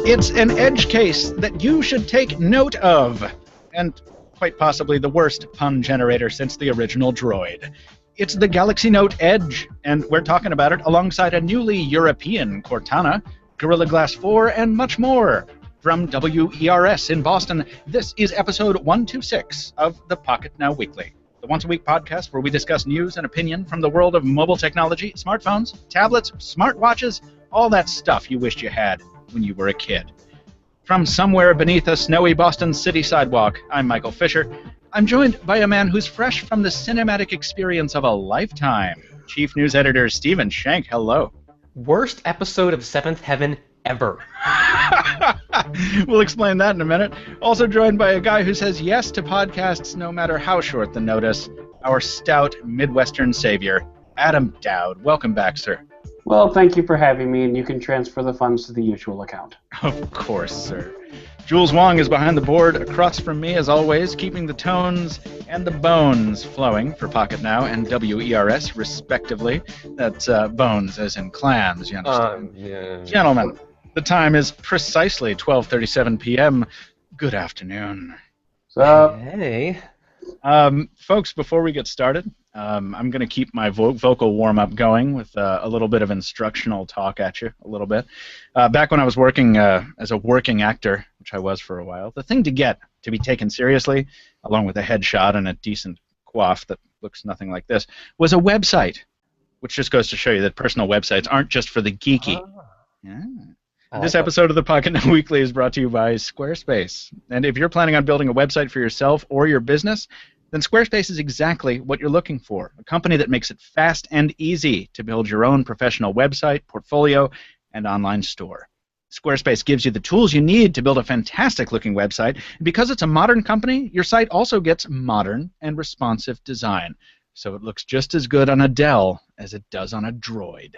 It's an edge case that you should take note of, and quite possibly the worst pun generator since the original Droid. It's the Galaxy Note Edge, and we're talking about it alongside a newly European Cortana, Gorilla Glass 4, and much more. From WERS in Boston, this is episode 126 of the Pocketnow Weekly, the once-a-week podcast where we discuss news and opinion from the world of mobile technology, smartphones, tablets, smartwatches, all that stuff you wished you had when you were a kid. From somewhere beneath a snowy Boston city sidewalk, I'm Michael Fisher. I'm joined by a man who's fresh from the cinematic experience of a lifetime. Chief News Editor Stephen Shank, hello. Worst episode of Seventh Heaven ever. We'll explain that in a minute. Also joined by a guy who says yes to podcasts no matter how short the notice, our stout Midwestern savior, Adam Dowd. Welcome back, sir. Well, thank you for having me, and you can transfer the funds to the usual account. Of course, sir. Jules Wong is behind the board across from me, as always, keeping the tones and the bones flowing for Pocketnow and WERS, respectively. That's bones as in clams, you understand? Yeah. Gentlemen, the time is precisely 12:37 p.m. Good afternoon. So, Hey. Folks, before we get started, I'm going to keep my vocal warm-up going with a little bit of instructional talk at you, a little bit. Back when I was working as a working actor, which I was for a while, the thing to get to be taken seriously, along with a headshot and a decent coif that looks nothing like this, was a website, which just goes to show you that personal websites aren't just for the geeky. Yeah. This episode of the Pocketnow Weekly is brought to you by Squarespace. And if you're planning on building a website for yourself or your business, then Squarespace is exactly what you're looking for. A company that makes it fast and easy to build your own professional website, portfolio, and online store. Squarespace gives you the tools you need to build a fantastic-looking website. And because it's a modern company, your site also gets modern and responsive design. So it looks just as good on a Dell as it does on a Droid.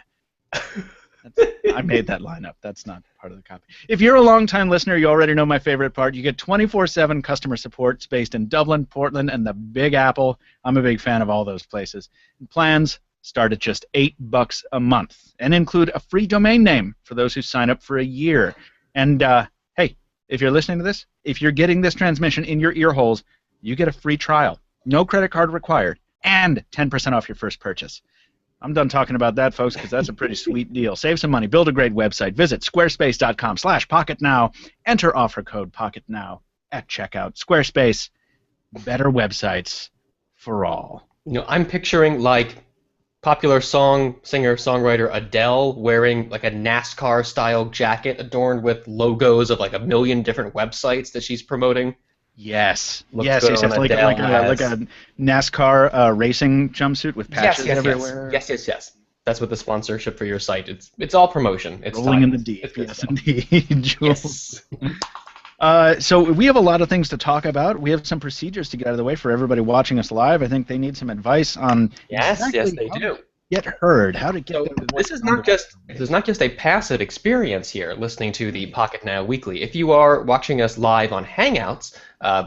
I made that line up. That's not part of the copy. If you're a long-time listener, you already know my favorite part. You get 24/7 customer support. It's based in Dublin, Portland, and the Big Apple. I'm a big fan of all those places. And plans start at just $8 a month and include a free domain name for those who sign up for a year. And, hey, if you're listening to this, if you're getting this transmission in your ear holes, you get a free trial. No credit card required. And 10% off your first purchase. I'm done talking about that, folks, because that's a pretty sweet deal. Save some money. Build a great website. Visit squarespace.com/pocketnow. Enter offer code POCKETNOW at checkout. Squarespace, better websites for all. You know, I'm picturing like popular singer-songwriter Adele wearing like a NASCAR-style jacket adorned with logos of like a million different websites that she's promoting. Yes. Looks Yes, good yes, on it's like a NASCAR racing jumpsuit with patches everywhere. Yes. That's what the sponsorship for your site. It's all promotion. It's rolling time. in the deep. It's good Yes, stuff. indeed. Jules. So we have a lot of things to talk about. We have some procedures to get out of the way for everybody watching us live. I think they need some advice on Yes, exactly they how do. to get heard, how to get So this is not just a passive experience here, listening to the Pocketnow Weekly. If you are watching us live on Hangouts,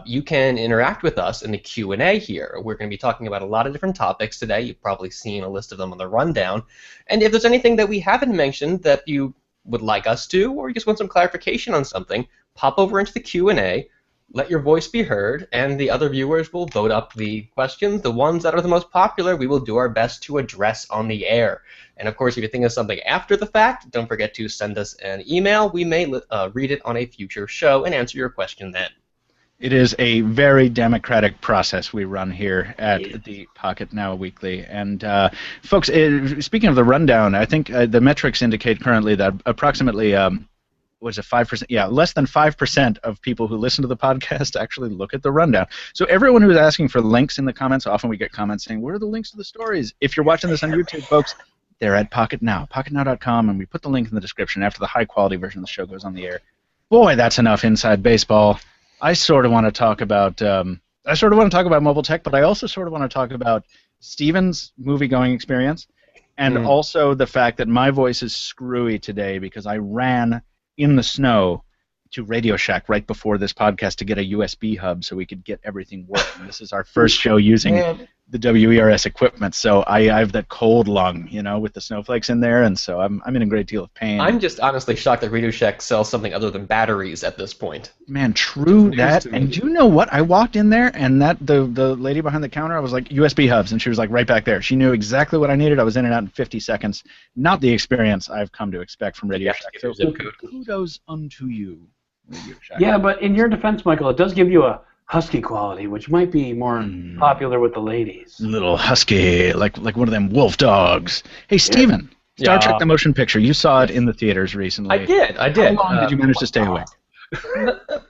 you can interact with us in the Q&A here. We're going to be talking about a lot of different topics today. You've probably seen a list of them on the rundown. And if there's anything that we haven't mentioned that you would like us to, or you just want some clarification on something, pop over into the Q&A. Let your voice be heard, and the other viewers will vote up the questions. The ones that are the most popular, we will do our best to address on the air. And of course, if you think of something after the fact, don't forget to send us an email. We may read it on a future show and answer your question then. It is a very democratic process we run here at the Pocketnow Weekly. And folks, speaking of the rundown, I think the metrics indicate currently that approximately was it 5%? Yeah, less than 5% of people who listen to the podcast actually look at the rundown. So everyone who's asking for links in the comments, often we get comments saying, where are the links to the stories? If you're watching this on YouTube, folks, they're at Pocketnow, pocketnow.com, and we put the link in the description after the high-quality version of the show goes on the air. Boy, that's enough inside baseball. I sort of want to talk about mobile tech, but I also sort of want to talk about Steven's movie-going experience, and also the fact that my voice is screwy today because I ran in the snow to Radio Shack right before this podcast to get a USB hub so we could get everything working. This is our first show using the WERS equipment, so I have that cold lung, with the snowflakes in there, and so I'm in a great deal of pain. I'm just honestly shocked that Radio Shack sells something other than batteries at this point. Man, true that. And do you know what? I walked in there, and the lady behind the counter, I was like, USB hubs, and she was like right back there. She knew exactly what I needed. I was in and out in 50 seconds. Not the experience I've come to expect from Radio Shack. So kudos unto you, Radio Shack. Yeah, but in your defense, Michael, it does give you a husky quality, which might be more popular with the ladies. Little husky, like one of them wolf dogs. Hey, Steven, Star Trek the Motion Picture. You saw it in the theaters recently. I did. How long did you manage to stay awake?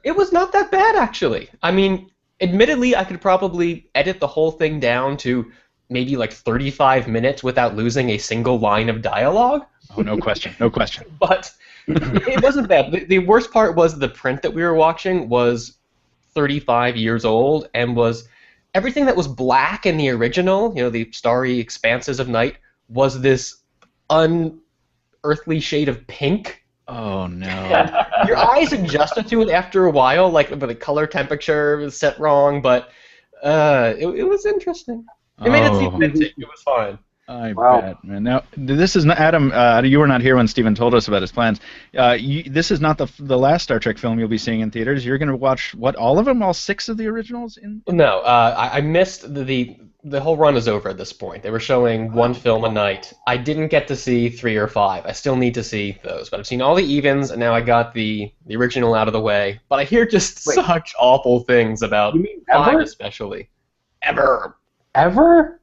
It was not that bad, actually. I mean, admittedly, I could probably edit the whole thing down to maybe like 35 minutes without losing a single line of dialogue. Oh, no question. No question. But it wasn't bad. The worst part was the print that we were watching was 35 years old and was everything that was black in the original, the starry expanses of night, was this unearthly shade of pink. Oh no. Your eyes adjusted to it after a while, like the color temperature was set wrong, but it was interesting. It made it seem vintage. It was fine. I bet, man. Now, this is not Adam. You were not here when Steven told us about his plans. This is not the last Star Trek film you'll be seeing in theaters. You're going to watch all of them, all 6 of the originals? No, I missed the whole run is over at this point. They were showing one film a night. I didn't get to see 3 or 5. I still need to see those, but I've seen all the evens, and now I got the original out of the way. But I hear just such awful things about 5 especially. Ever?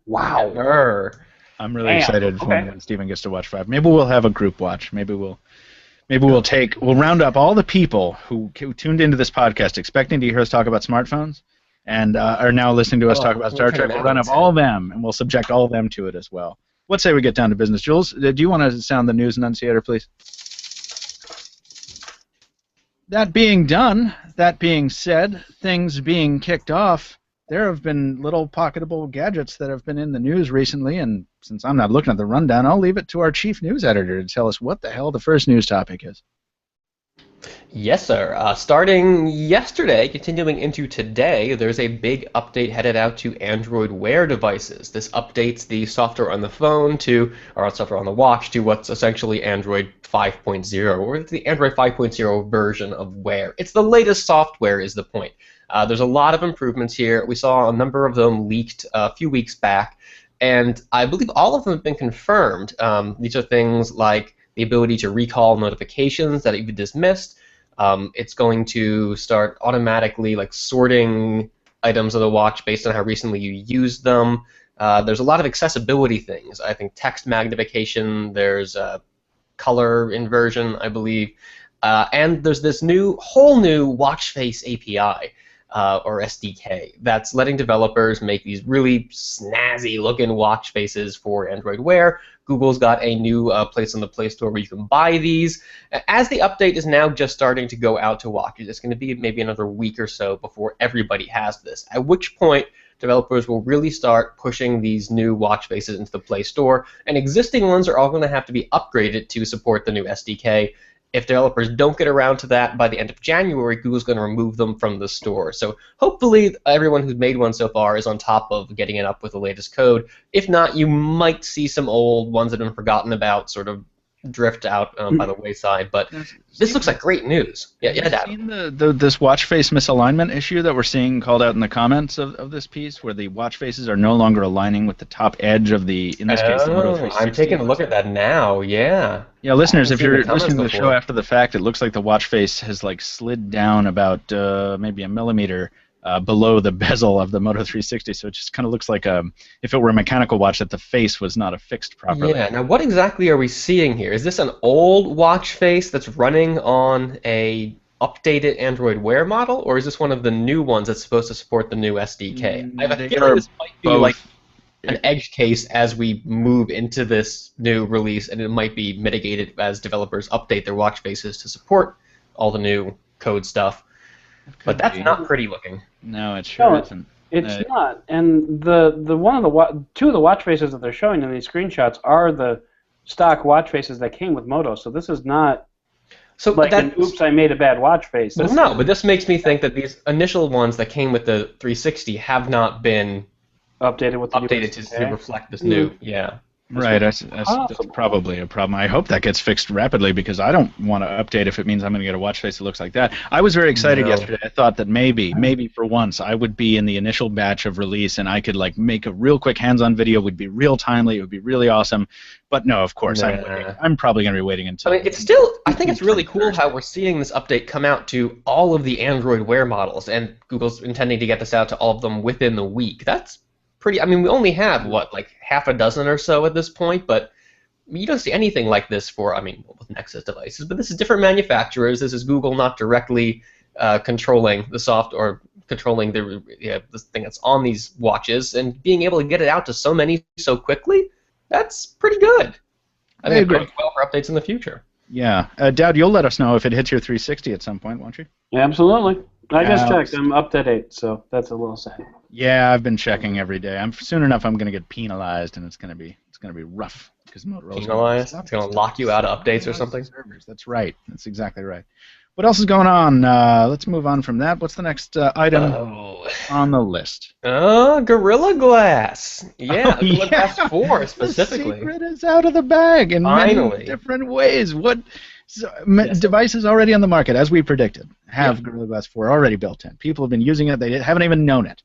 Wow. Ever. I'm really excited when Steven gets to watch 5. Maybe we'll have a group watch. Maybe we'll round up all the people who tuned into this podcast expecting to hear us talk about smartphones and are now listening to us talk about Star Trek. We'll round up all of them, and we'll subject all of them to it as well. Let's say we get down to business. Jules, do you want to sound the news annunciator, please? That being done, that being said, things being kicked off, there have been little pocketable gadgets that have been in the news recently, and since I'm not looking at the rundown, I'll leave it to our chief news editor to tell us what the hell the first news topic is. Yes, sir. Starting yesterday, continuing into today, there's a big update headed out to Android Wear devices. This updates the software on the phone or software on the watch to what's essentially Android 5.0, or the Android 5.0 version of Wear. It's the latest software is the point. There's a lot of improvements here. We saw a number of them leaked a few weeks back, and I believe all of them have been confirmed. These are things like the ability to recall notifications that you've dismissed. It's going to start automatically sorting items of the watch based on how recently you used them. There's a lot of accessibility things. I think text magnification. There's color inversion, I believe, and there's this whole new watch face API. Or SDK that's letting developers make these really snazzy looking watch faces for Android Wear. Google's got a new place on the Play Store where you can buy these. As the update is now just starting to go out to watches, it's going to be maybe another week or so before everybody has this, at which point developers will really start pushing these new watch faces into the Play Store, and existing ones are all going to have to be upgraded to support the new SDK. If developers don't get around to that by the end of January, Google's going to remove them from the store. So hopefully everyone who's made one so far is on top of getting it up with the latest code. If not, you might see some old ones that have been forgotten about sort of drift out by the wayside. But this looks like great news. Yeah, Have you seen this watch face misalignment issue that we're seeing called out in the comments of this piece, where the watch faces are no longer aligning with the top edge of the, in this case, the Moto 360? I'm taking a look at that now, yeah. Yeah, listeners, if you're listening to the show after the fact, it looks like the watch face has slid down about maybe a millimeter below the bezel of the Moto 360, so it just kind of looks like if it were a mechanical watch that the face was not affixed properly. Yeah, now what exactly are we seeing here? Is this an old watch face that's running on a updated Android Wear model, or is this one of the new ones that's supposed to support the new SDK? I have a feeling this might be like an edge case as we move into this new release, and it might be mitigated as developers update their watch faces to support all the new code stuff. But that's not pretty looking. No, it sure isn't. It's not. And two of the watch faces that they're showing in these screenshots are the stock watch faces that came with Moto. So this is not an oops, I made a bad watch face. But this makes me think that these initial ones that came with the 360 have not been Updated with the updated to reflect this new, yeah. Right, that's probably a problem. I hope that gets fixed rapidly because I don't want to update if it means I'm going to get a watch face that looks like that. I was very excited yesterday. I thought that maybe for once I would be in the initial batch of release and I could like make a real quick hands-on video. It would be real timely. It would be really awesome. But no, of course, I'm probably going to be waiting until. I mean, it's still. I think it's really cool how we're seeing this update come out to all of the Android Wear models, and Google's intending to get this out to all of them within the week. That's pretty. I mean, we only have what, like half a dozen or so at this point, but you don't see anything like this for. I mean, with Nexus devices, but this is different manufacturers. This is Google not directly controlling the soft or controlling this thing that's on these watches, and being able to get it out to so many so quickly. That's pretty good. I think it goes well for updates in the future. Yeah. Dowd, you'll let us know if it hits your 360 at some point, won't you? Yeah, absolutely. I just checked. I'm up to date, so that's a little sad. Yeah, I've been checking every day. Soon enough, I'm going to get penalized, and it's going to be rough because Motorola's penalized. It's going to lock you out of updates or something. Servers. That's right. That's exactly right. What else is going on? Let's move on from that. What's the next item on the list? Gorilla Glass. Yeah, Gorilla Glass 4 specifically. The secret is out of the bag in many different ways. Devices already on the market, as we predicted, have Gorilla Glass 4 already built in. People have been using it. They haven't even known it.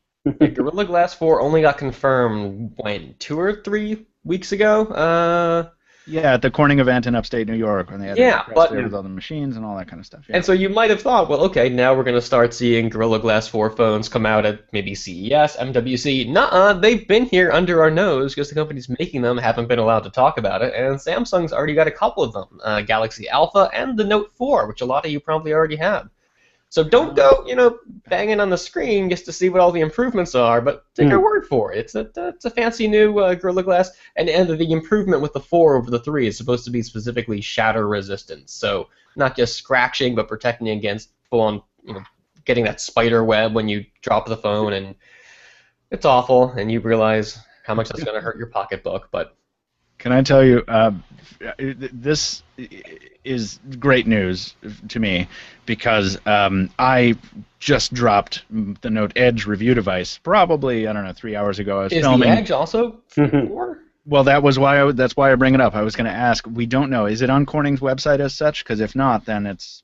Gorilla Glass 4 only got confirmed, 2 or 3 weeks ago? Yeah, at the Corning event in upstate New York when they had there with all the machines and all that kind of stuff. Yeah. And so you might have thought, well, okay, now we're going to start seeing Gorilla Glass 4 phones come out at maybe CES, MWC. Nuh-uh, they've been here under our nose because the companies making them haven't been allowed to talk about it, and Samsung's already got a couple of them, Galaxy Alpha and the Note 4, which a lot of you probably already have. So don't go, banging on the screen just to see what all the improvements are, but take our word for it. It's a fancy new Gorilla Glass, and the improvement with the 4 over the 3 is supposed to be specifically shatter resistance. So not just scratching, but protecting against full-on, getting that spider web when you drop the phone, and it's awful, and you realize how much that's going to hurt your pocketbook, but. Can I tell you, this is great news to me because I just dropped the Note Edge review device probably, 3 hours ago. I was filming. Is the Edge also 4? Well, that's why I bring it up. I was going to ask. We don't know. Is it on Corning's website as such? Because if not, then it's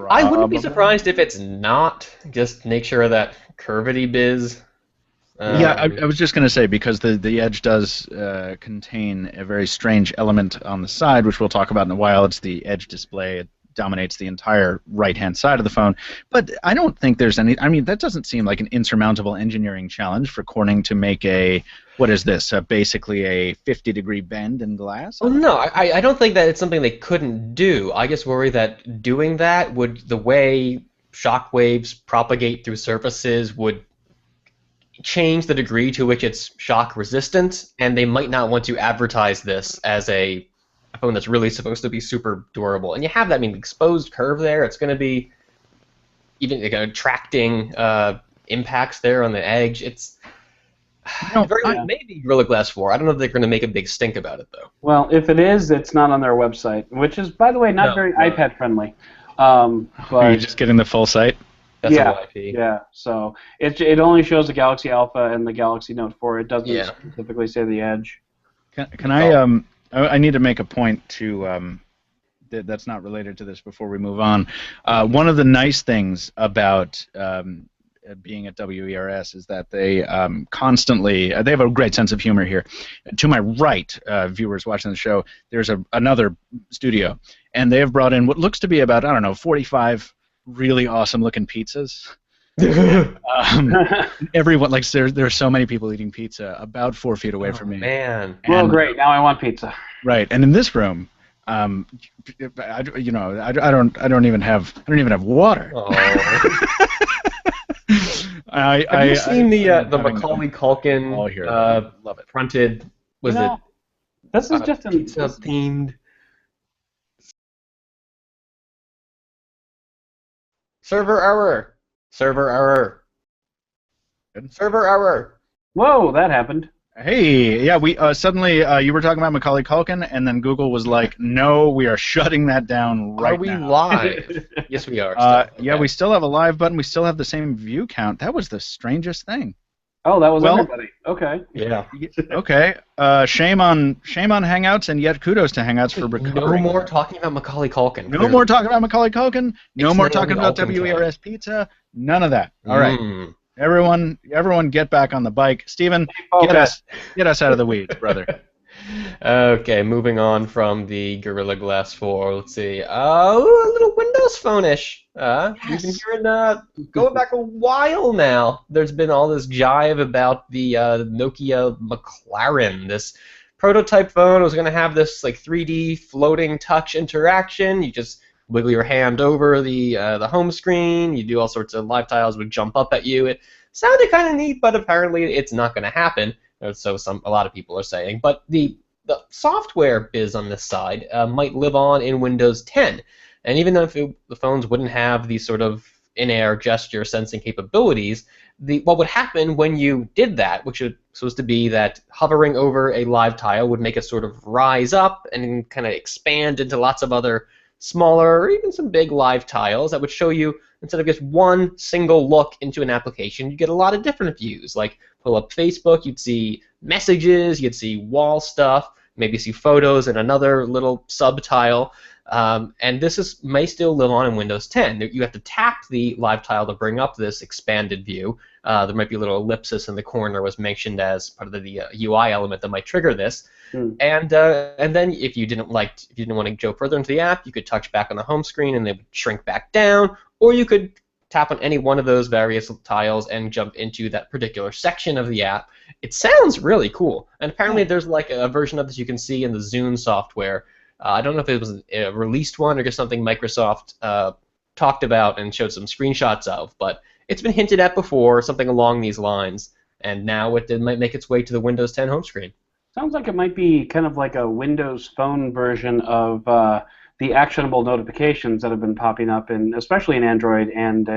I wouldn't be surprised if it's not. Just make sure that Curvity Biz. I was just going to say, because the Edge does contain a very strange element on the side, which we'll talk about in a while. It's the Edge display. It dominates the entire right-hand side of the phone. But I don't think there's any... I mean, that doesn't seem like an insurmountable engineering challenge for Corning to make a... What is this? Basically a 50-degree bend in glass? Well, no, I don't think that it's something they couldn't do. I just worry that doing that would... The way shock waves propagate through surfaces would change the degree to which it's shock resistant, and they might not want to advertise this as a phone that's really supposed to be super durable. And you have that, exposed curve there. It's going to be even attracting impacts there on the edge. It's maybe Gorilla Glass 4. I don't know if they're going to make a big stink about it, though. Well, if it is, it's not on their website, which is, by the way, not very iPad friendly. Are you just getting the full site? That's OIP. Yeah, so it only shows the Galaxy Alpha and the Galaxy Note 4. It doesn't specifically say the Edge. Can I need to make a point to that's not related to this before we move on. One of the nice things about being at WERS is that they constantly they have a great sense of humor here. To my right, viewers watching the show, there's another studio, and they have brought in what looks to be about 45 really awesome looking pizzas. Everyone there are so many people eating pizza about 4 feet away from me. Man. Well, great. Now I want pizza. Right, and in this room, I don't even have water. Oh. Have you seen the Macaulay Culkin love it. fronted? This is just pizza themed. Server error. Server error. Good. Server error. Whoa, that happened. Hey, yeah, we suddenly you were talking about Macaulay Culkin, and then Google was like, "No, we are shutting that down right now." Are we live? Yes, we are. Yeah, we still have a live button. We still have the same view count. That was the strangest thing. Oh, that was everybody. Okay. Yeah. Okay. Shame on Hangouts, and yet kudos to Hangouts for recovering. No more talking about Macaulay Culkin. No more talking about Macaulay Culkin. No more talking about WERS Pizza. None of that. All right. Everyone, get back on the bike. Stephen, get us out of the weeds, brother. Okay, moving on from the Gorilla Glass 4. Let's see. A little Windows Phone-ish. We've been hearing going back a while now. There's been all this jive about the Nokia McLaren. This prototype phone was going to have this like 3D floating touch interaction. You just wiggle your hand over the home screen. You do all sorts of live tiles would jump up at you. It sounded kind of neat, but apparently it's not going to happen. So a lot of people are saying. But the software biz on this side might live on in Windows 10. And even though the phones wouldn't have these sort of in-air gesture sensing capabilities, what would happen when you did that, which is supposed to be that hovering over a live tile would make it sort of rise up and kind of expand into lots of other smaller or even some big live tiles that would show you, instead of just one single look into an application, you get a lot of different views. Like pull up Facebook, you'd see messages, you'd see wall stuff, maybe see photos and another little sub-tile. And this may still live on in Windows 10. You have to tap the live tile to bring up this expanded view. There might be a little ellipsis in the corner was mentioned as part of the UI element that might trigger this. And then if you didn't want to go further into the app, you could touch back on the home screen and they would shrink back down, or you could tap on any one of those various tiles and jump into that particular section of the app. It sounds really cool, and apparently there's like a version of this you can see in the Zune software. I don't know if it was a released one or just something Microsoft talked about and showed some screenshots of, but it's been hinted at before, something along these lines, and now it might make its way to the Windows 10 home screen. Sounds like it might be kind of like a Windows Phone version of the actionable notifications that have been popping up, especially in Android and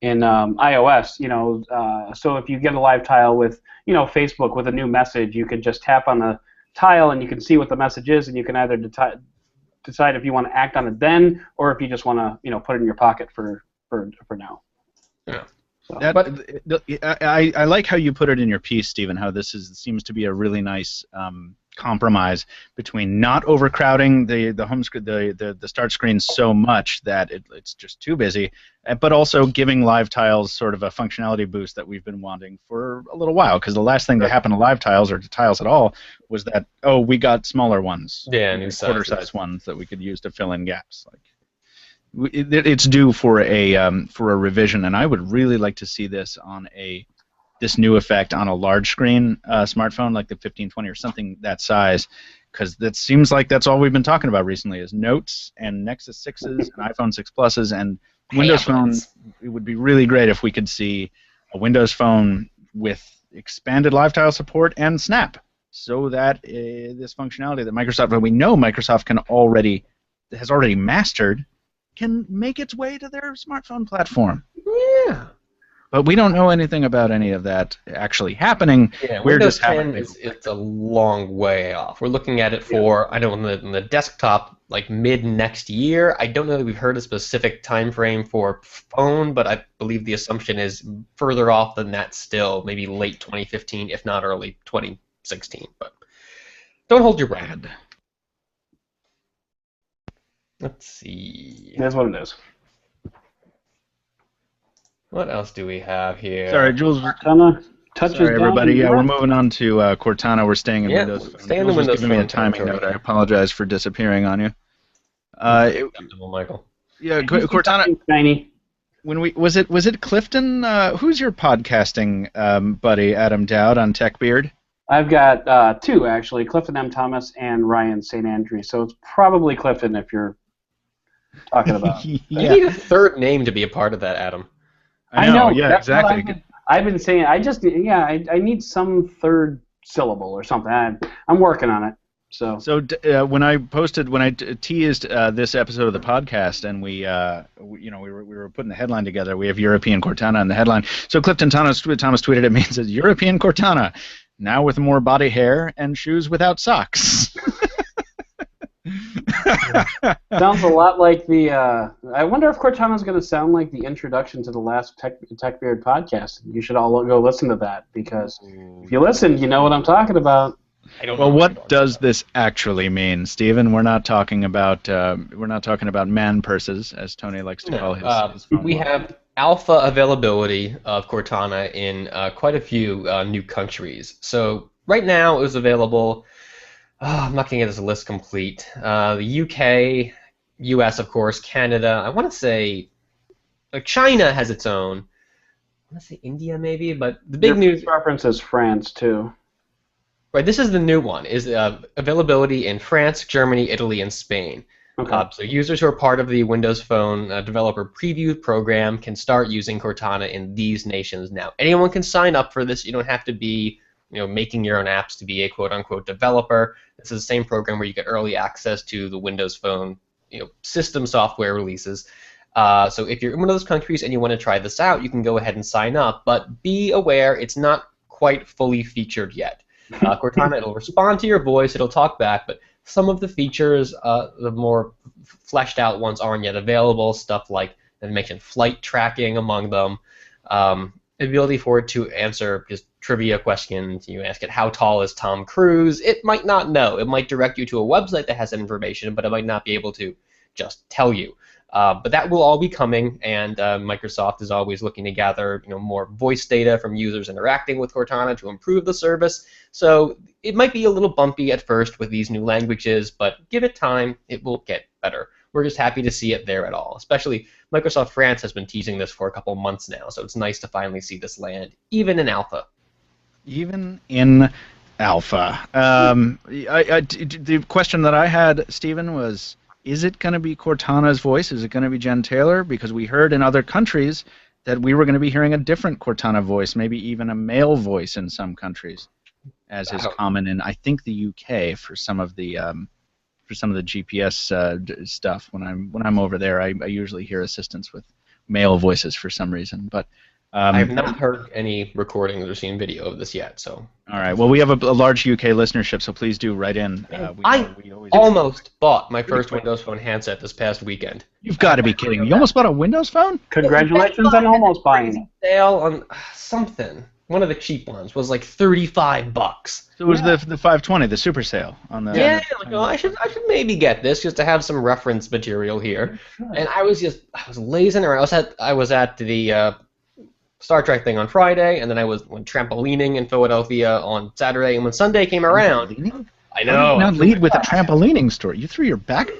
in iOS. So if you get a live tile with Facebook with a new message, you could just tap on the tile and you can see what the message is, and you can either decide if you want to act on it then, or if you just want to put it in your pocket for now. Yeah. I like how you put it in your piece, Stephen, how this seems to be a really nice compromise between not overcrowding the home screen, the start screen so much that it's just too busy, but also giving live tiles sort of a functionality boost that we've been wanting for a little while, because the last thing that happened to live tiles or to tiles at all was that, we got smaller ones, new quarter-size ones that we could use to fill in gaps. It's due for a revision, and I would really like to see this on this new effect on a large screen smartphone like the 1520 or something that size, because that seems like that's all we've been talking about recently is Notes and Nexus 6s and iPhone 6 Pluses and Windows Phone. It would be really great if we could see a Windows Phone with expanded live tile support and Snap, so that this functionality that we know Microsoft has already mastered, can make its way to their smartphone platform. Yeah. But we don't know anything about any of that actually happening. Yeah, Windows 10 it's a long way off. We're looking at it for, I know in the desktop, like mid next year. I don't know that we've heard a specific time frame for phone, but I believe the assumption is further off than that still, maybe late 2015, if not early 2016. But don't hold your breath. Let's see. That's what it is. What else do we have here? Sorry, Jules. Cortana touches Sorry, everybody. down. Yeah, we're moving on to Cortana. We're staying in Windows. Stay in the Windows Phone. Giving me a timing note. I apologize for disappearing on you. Michael. Yeah, Cortana. Tiny. Was it Clifton? Who's your podcasting buddy? Adam Dowd on TechBeard. I've got two actually, Clifton M. Thomas and Ryan St. Andrew. So it's probably Clifton if you're talking about. You need a third name to be a part of that, Adam. I know. Yeah, that's exactly. What I've been saying. I need some third syllable or something. I'm working on it. So when I teased this episode of the podcast, and we were putting the headline together, we have European Cortana in the headline. So Clifton Thomas tweeted at me and says, "European Cortana, now with more body hair and shoes without socks." Sounds a lot like the. I wonder if Cortana's going to sound like the introduction to the last TechBeard podcast. You should all go listen to that because if you listen, you know what I'm talking about. Well, what does this actually mean, Stephen? We're not talking about man purses, as Tony likes to call his phone. We have alpha availability of Cortana in quite a few new countries. So right now it was available. I'm not going to get this list complete. The UK, US, of course, Canada. I want to say China has its own. I want to say India maybe, but the big news reference is France too. Right, this is the new one. Is availability in France, Germany, Italy, and Spain. Okay. So users who are part of the Windows Phone developer preview program can start using Cortana in these nations now. Anyone can sign up for this. You don't have to be making your own apps to be a quote-unquote developer. This is the same program where you get early access to the Windows Phone system software releases. So if you're in one of those countries and you want to try this out, you can go ahead and sign up. But be aware, it's not quite fully featured yet. Cortana, it'll respond to your voice, it'll talk back, but some of the features, the more fleshed out ones, aren't yet available. Stuff like, they mentioned flight tracking among them. Ability for it to answer just trivia questions. You ask it, how tall is Tom Cruise? It might not know. It might direct you to a website that has that information, but it might not be able to just tell you. But that will all be coming, and Microsoft is always looking to gather more voice data from users interacting with Cortana to improve the service. So it might be a little bumpy at first with these new languages, but give it time, it will get better. We're just happy to see it there at all. Especially Microsoft France has been teasing this for a couple months now, so it's nice to finally see this land, even in alpha. Even in alpha. The question that I had, Stephen, was, is it going to be Cortana's voice? Is it going to be Jen Taylor? Because we heard in other countries that we were going to be hearing a different Cortana voice, maybe even a male voice in some countries, as is common in, I think, the UK for some of the GPS stuff. When I'm over there, I usually hear assistants with male voices for some reason. But I have not heard any recordings or seen video of this yet. So. All right. Well, we have a large UK listenership, so please do write in. I almost bought my first Windows Phone handset this past weekend. You've got to be kidding me! You almost bought a Windows Phone? Congratulations on almost buying it. Sale on something. One of the cheap ones was like $35. So it was the 520, the super sale on the. Yeah, I should maybe get this just to have some reference material here. Sure. And I was lazing around. I was at the Star Trek thing on Friday, and then I went trampolining in Philadelphia on Saturday, and when Sunday came around, I know. Why did you not lead with a trampolining story? You threw your back.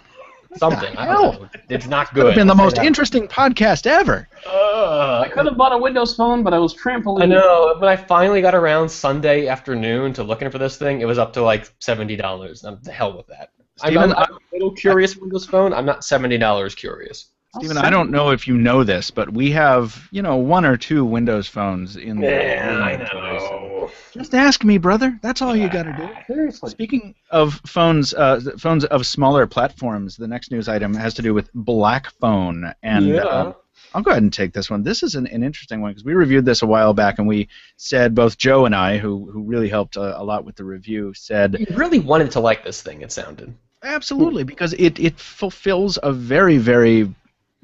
Something. I don't know. It's not good. Could have been the most interesting podcast ever. I could have bought a Windows Phone, but I was trampolining. I know, but I finally got around Sunday afternoon to looking for this thing. It was up to like $70. I'm the hell with that. Steven, I'm a little curious Windows Phone. I'm not $70 curious. Stephen, I don't know if you know this, but we have, one or two Windows phones in the. Yeah, I know. Just ask me, brother. That's all you got to do. Seriously. Speaking of phones of smaller platforms, the next news item has to do with BlackPhone, and I'll go ahead and take this one. This is an interesting one because we reviewed this a while back, and we said, both Joe and I, who really helped a lot with the review, said you really wanted to like this thing. It sounded absolutely because it fulfills a very, very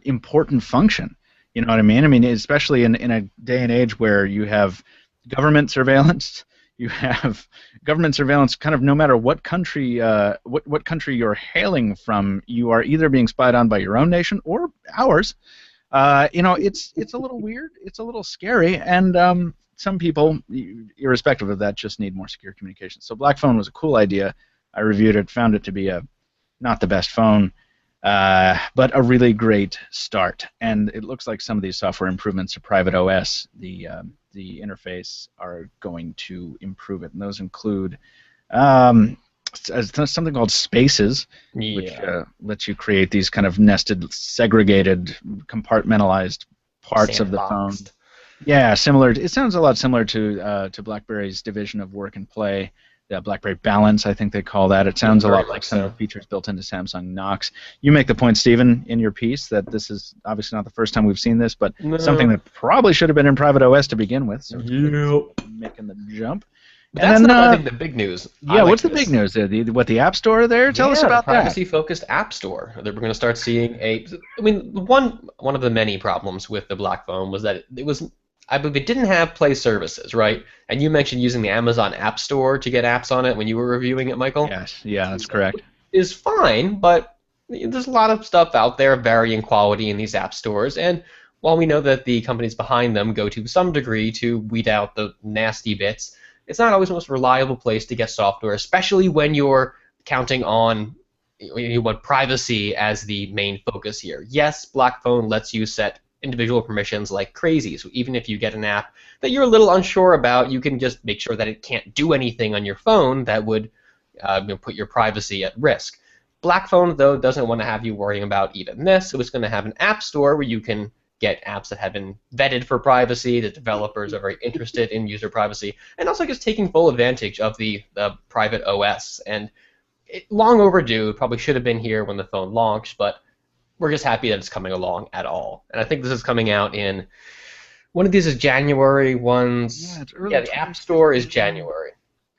important function. You know what I mean? I mean, especially in a day and age where you have government surveillance, kind of no matter what country what country you're hailing from, you are either being spied on by your own nation or ours. It's a little weird, it's a little scary, and some people, irrespective of that, just need more secure communication. So BlackPhone was a cool idea. I reviewed it, found it to be not the best phone, but a really great start. And it looks like some of these software improvements to PrivatOS, the interface, are going to improve it. And those include something called Spaces, which lets you create these kind of nested, segregated, compartmentalized parts of the phone. Yeah, similar. It sounds a lot similar to BlackBerry's division of work and play. The BlackBerry Balance, I think they call that. It sounds a lot like some of the features built into Samsung Knox. You make the point, Stephen, in your piece that this is obviously not the first time we've seen this, but something that probably should have been in PrivatOS to begin with. So making the jump. But that's not, I think, the big news. Yeah, what's the big news there? The App Store there? Tell us about that. Privacy-focused App Store. That we're going to start seeing one of the many problems with the BlackPhone was that I believe it didn't have Play services, right? And you mentioned using the Amazon App Store to get apps on it when you were reviewing it, Michael. Yes, yeah, that's correct. Is fine, but there's a lot of stuff out there, varying quality in these app stores, and while we know that the companies behind them go to some degree to weed out the nasty bits, it's not always the most reliable place to get software, especially when you're counting on you want privacy as the main focus here. Yes, BlackPhone lets you set individual permissions like crazy, so even if you get an app that you're a little unsure about, you can just make sure that it can't do anything on your phone that would put your privacy at risk. BlackPhone, though, doesn't want to have you worrying about even this. It was going to have an app store where you can get apps that have been vetted for privacy, the developers are very interested in user privacy, and also just taking full advantage of the PrivatOS. And long overdue, it probably should have been here when the phone launched, but we're just happy that it's coming along at all. And I think this is coming out in, one of these is January, one's, the App Store is January.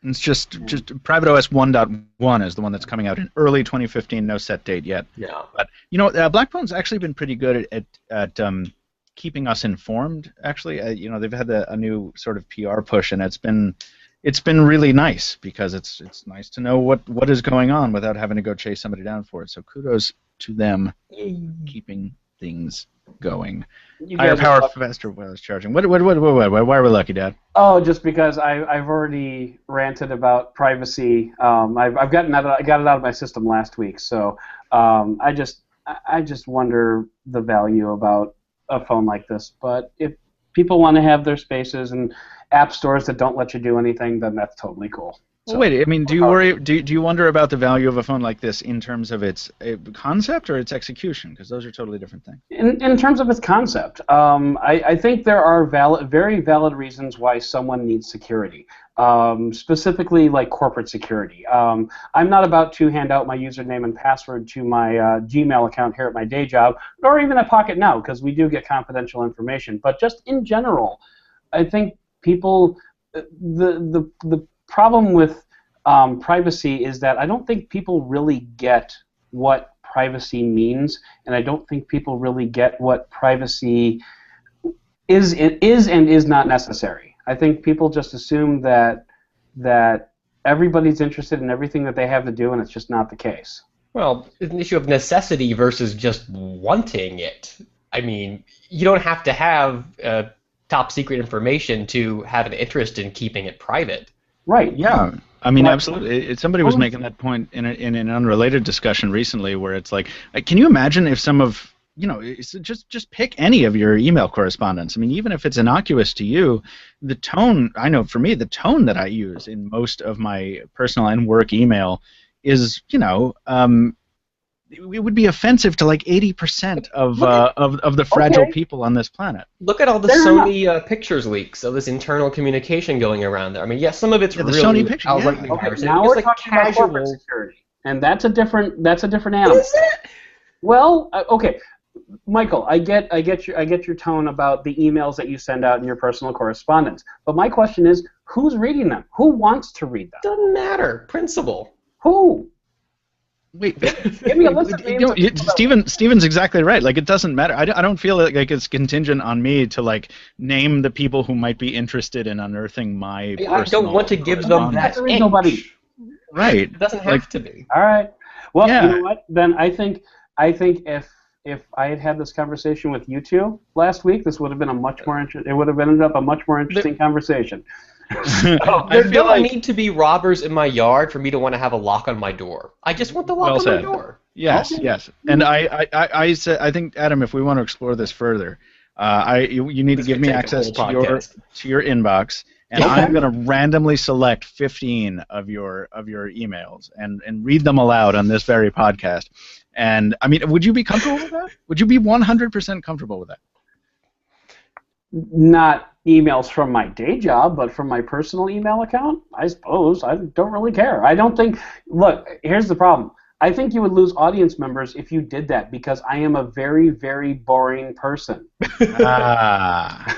It's just PrivatOS 1.1 is the one that's coming out in early 2015. No set date yet. Yeah. But BlackPhone's actually been pretty good at keeping us informed. Actually, they've had a new sort of PR push, and it's been really nice because it's nice to know what is going on without having to go chase somebody down for it. So kudos to them keeping things going. Higher power, faster wireless charging. Why are we lucky, Dad? Oh, just because I've already ranted about privacy. I got it out of my system last week, so I just wonder the value about a phone like this. But if people want to have their spaces and app stores that don't let you do anything, then that's totally cool. Well, wait, I mean, do you worry? Do you wonder about the value of a phone like this in terms of its concept or its execution? Because those are totally different things. In terms of its concept, I think there are very valid reasons why someone needs security, specifically like corporate security. I'm not about to hand out my username and password to my Gmail account here at my day job, or even at Pocketnow, because we do get confidential information. But just in general, I think people, the problem with privacy is that I don't think people really get what privacy means, and I don't think people really get what privacy is and is not necessary. I think people just assume that everybody's interested in everything that they have to do, and it's just not the case. Well, it's an issue of necessity versus just wanting it. I mean, you don't have to have top secret information to have an interest in keeping it private. Right. Yeah. I mean, absolutely. Somebody was making that point in an unrelated discussion recently, where it's like, can you imagine if some of, just pick any of your email correspondence. I mean, even if it's innocuous to you, the tone, I know for me, the tone that I use in most of my personal and work email is, it would be offensive to like 80% of the fragile people on this planet. Look at all the Sony pictures leaks of this internal communication going around there. I mean, yes, some of it's really Sony pictures. Okay, now we're talking about corporate security, and that's a different animal. Is it? Well, okay, Michael, I get your tone about the emails that you send out in your personal correspondence, but my question is, who's reading them? Who wants to read them? Doesn't matter. Principal. Who? Wait, give me a list of names. Steven's exactly right. Like, it doesn't matter. I don't feel like it's contingent on me to like name the people who might be interested in unearthing my. I don't want to give them that. There is nobody. Right. It doesn't have to be. All right. Well, you know what? Then I think if I had had this conversation with you two last week, this would have been it would have ended up a much more interesting conversation. There don't need to be robbers in my yard for me to want to have a lock on my door. I just want the lock on my door. Yes, yes. And I think, Adam, if we want to explore this further, you need to give me access to your inbox, and I'm going to randomly select 15 of your emails and read them aloud on this very podcast. And I mean, would you be comfortable with that? Would you be 100% comfortable with that? Not emails from my day job, but from my personal email account, I suppose. I don't really care. I don't think. Look, here's the problem. I think you would lose audience members if you did that, because I am a very, very boring person.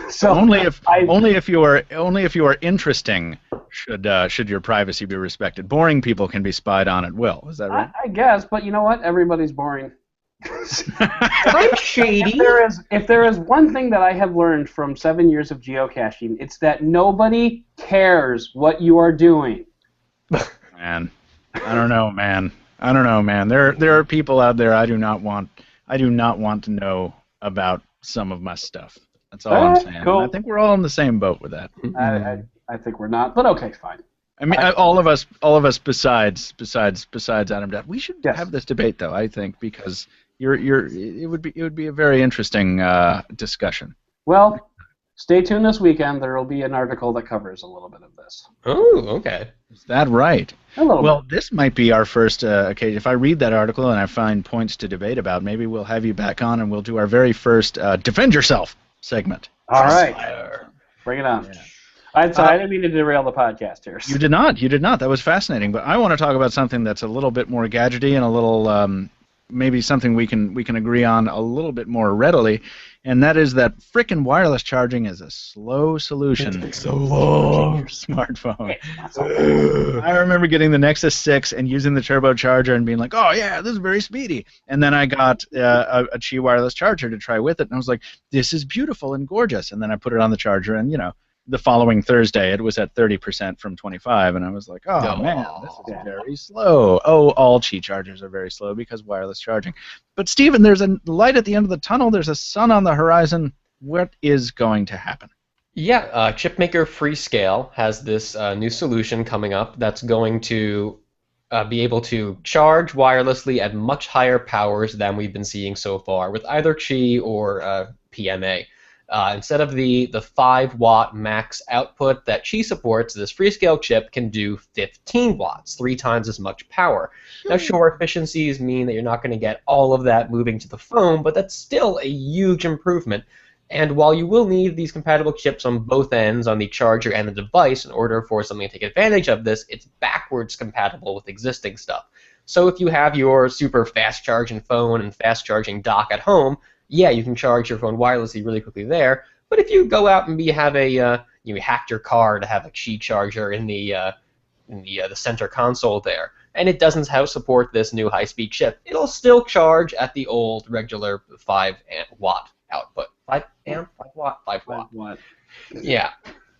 So only if you are interesting, Should your privacy be respected? Boring people can be spied on at will. Is that right? I guess, but you know what? Everybody's boring. I'm shady. If there is one thing that I have learned from 7 years of geocaching, it's that nobody cares what you are doing. Man, I don't know, man. There are people out there I do not want to know about some of my stuff. That's all I'm saying. Cool. I think we're all in the same boat with that. I think we're not, but okay, fine. I mean, all of us besides Adam Dutt, we should have this debate though. I think because it would be a very interesting discussion. Well, stay tuned this weekend. There will be an article that covers a little bit of this. Oh, okay. Is that right? A little bit. This might be our first occasion. If I read that article and I find points to debate about, maybe we'll have you back on and we'll do our very first Defend Yourself segment. All right. Bring it on. Yeah. I didn't mean to derail the podcast here. You did not. That was fascinating. But I want to talk about something that's a little bit more gadgety and a little maybe something we can agree on a little bit more readily, and that is that frickin' wireless charging is a slow solution. It's so long. Your smartphone. I remember getting the Nexus 6 and using the turbocharger and being like, oh yeah, this is very speedy. And then I got a Qi wireless charger to try with it, and I was like, this is beautiful and gorgeous. And then I put it on the charger, and the following Thursday, it was at 30% from 25, and I was like, oh, man, this is very slow. Oh, all Qi chargers are very slow because wireless charging. But, Stephen, there's a light at the end of the tunnel. There's a sun on the horizon. What is going to happen? Yeah, chipmaker Freescale has this new solution coming up that's going to be able to charge wirelessly at much higher powers than we've been seeing so far with either Qi or PMA. Instead of the 5-watt max output that Qi supports, this Freescale chip can do 15 watts, 3 times as much power. Now, sure, efficiencies mean that you're not going to get all of that moving to the phone, but that's still a huge improvement. And while you will need these compatible chips on both ends, on the charger and the device, in order for something to take advantage of this, it's backwards compatible with existing stuff. So if you have your super fast charging phone and fast charging dock at home, yeah, you can charge your phone wirelessly really quickly there. But if you go out and you hacked your car to have a Qi charger in the center console there, and it doesn't support this new high-speed chip, it'll still charge at the old regular 5-watt output. 5 watt. Yeah.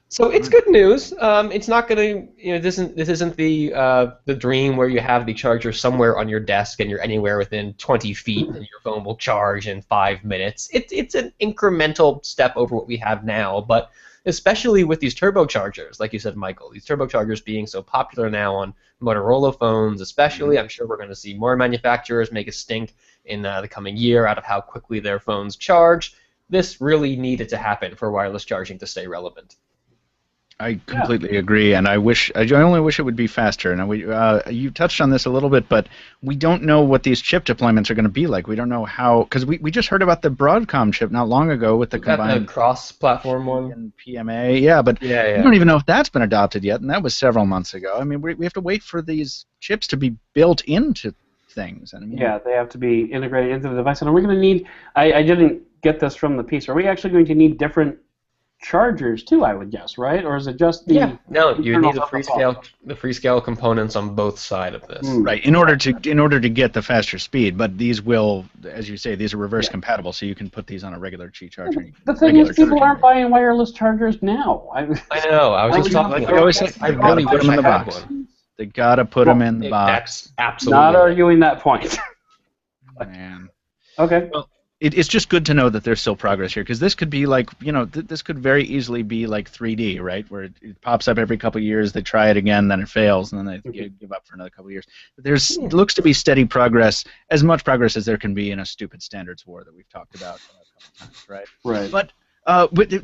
So it's good news. It's not going to, this isn't the dream where you have the charger somewhere on your desk and you're anywhere within 20 feet and your phone will charge in 5 minutes. It's an incremental step over what we have now, but especially with these turbochargers, like you said, Michael, these turbochargers being so popular now on Motorola phones especially, I'm sure we're going to see more manufacturers make a stink in the coming year out of how quickly their phones charge. This really needed to happen for wireless charging to stay relevant. I completely agree, and I only wish it would be faster. Now, you touched on this a little bit, but we don't know what these chip deployments are going to be like. We don't know how, because we just heard about the Broadcom chip not long ago with the combined the cross-platform one and PMA. Yeah, but we don't even know if that's been adopted yet, and that was several months ago. I mean, we have to wait for these chips to be built into things. I mean, yeah, they have to be integrated into the device, and are we going to need? I didn't get this from the piece. Are we actually going to need different chargers too, I would guess, right? Or is it just the No, you need the Freescale components on both sides of this. Right, in order to get the faster speed, but these will, as you say, these are reverse compatible, so you can put these on a regular Qi charger. The thing is, people aren't buying wireless chargers now. I know, I was just talking about I really wish I had one. They gotta put them in the box. That's absolutely not arguing that point. Man. Okay. Well, it's just good to know that there's still progress here, because this could be like, this could very easily be like 3D, right? Where it pops up every couple of years, they try it again, then it fails, and then they give up for another couple of years. But it looks to be steady progress, as much progress as there can be in a stupid standards war that we've talked about a couple times, right? Right. But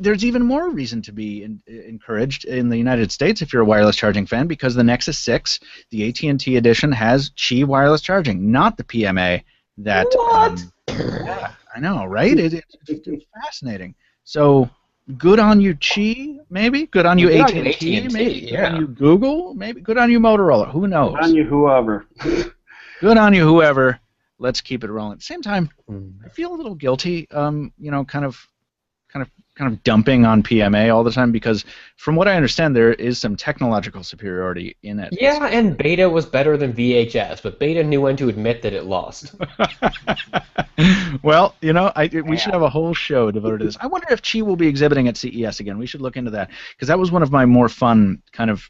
there's even more reason to be encouraged in the United States if you're a wireless charging fan, because the Nexus 6, the AT&T edition, has Qi wireless charging, not the PMA that. What? Yeah, I know, right? It's fascinating. So good on you, Qi, maybe. Good on you, AT&T, maybe. Good on you, Google, maybe. Good on you, Motorola. Who knows? Good on you, whoever. Good on you, whoever. Let's keep it rolling. At the same time, I feel a little guilty. Kind of kind of dumping on PMA all the time? Because from what I understand, there is some technological superiority in it. Yeah, and Beta was better than VHS, but Beta knew when to admit that it lost. Well, we should have a whole show devoted to this. I wonder if Qi will be exhibiting at CES again. We should look into that, because that was one of my more fun kind of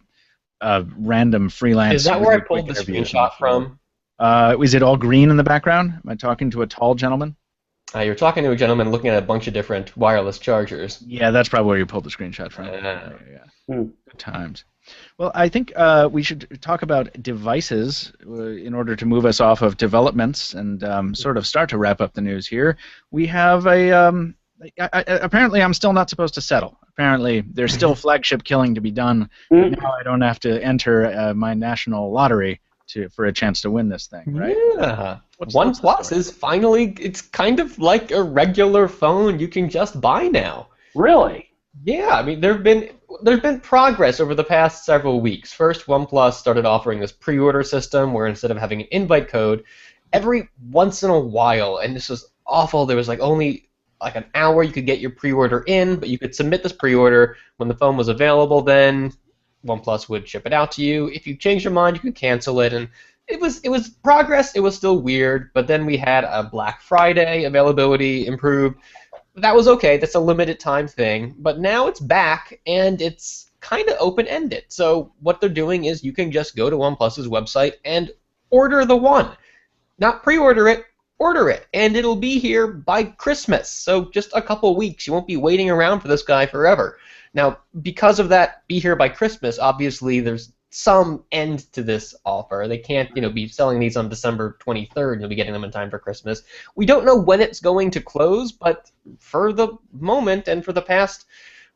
random freelance. Is that where I pulled the screenshot from? Is it all green in the background? Am I talking to a tall gentleman? You're talking to a gentleman looking at a bunch of different wireless chargers. Yeah, that's probably where you pulled the screenshot from. Yeah. Good times. Well, I think we should talk about devices in order to move us off of developments and sort of start to wrap up the news here. We have apparently I'm still not supposed to settle. Apparently there's still flagship killing to be done. Now I don't have to enter my national lottery for a chance to win this thing, right? Yeah. OnePlus is finally, it's kind of like a regular phone you can just buy now. Really? Yeah, I mean, there's been progress over the past several weeks. First, OnePlus started offering this pre-order system where instead of having an invite code, every once in a while, and this was awful, there was only an hour you could get your pre-order in, but you could submit this pre-order when the phone was available. Then OnePlus would ship it out to you. If you changed your mind, you could cancel it, and it was progress. It was still weird, but then we had a Black Friday availability improved. That was okay. That's a limited time thing, but now it's back, and it's kind of open-ended. So what they're doing is you can just go to OnePlus's website and order the One. Not pre-order it, order it, and it'll be here by Christmas. So just a couple weeks. You won't be waiting around for this guy forever. Now, because of that, be here by Christmas, obviously there's some end to this offer. They can't, be selling these on December 23rd and you'll be getting them in time for Christmas. We don't know when it's going to close, but for the moment and for the past,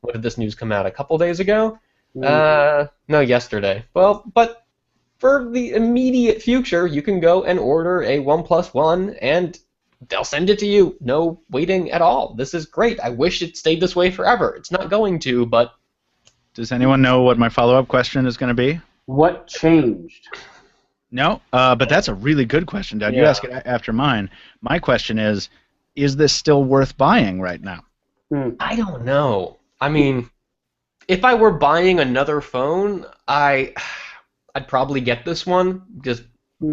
what did this news come out, a couple days ago? No, yesterday. Well, but for the immediate future, you can go and order a OnePlus One and they'll send it to you. No waiting at all. This is great. I wish it stayed this way forever. It's not going to, but... Does anyone know what my follow-up question is going to be? What changed? No, but that's a really good question, Dad. Yeah. You ask it after mine. My question is this still worth buying right now? I don't know. I mean, if I were buying another phone, I'd probably get this one just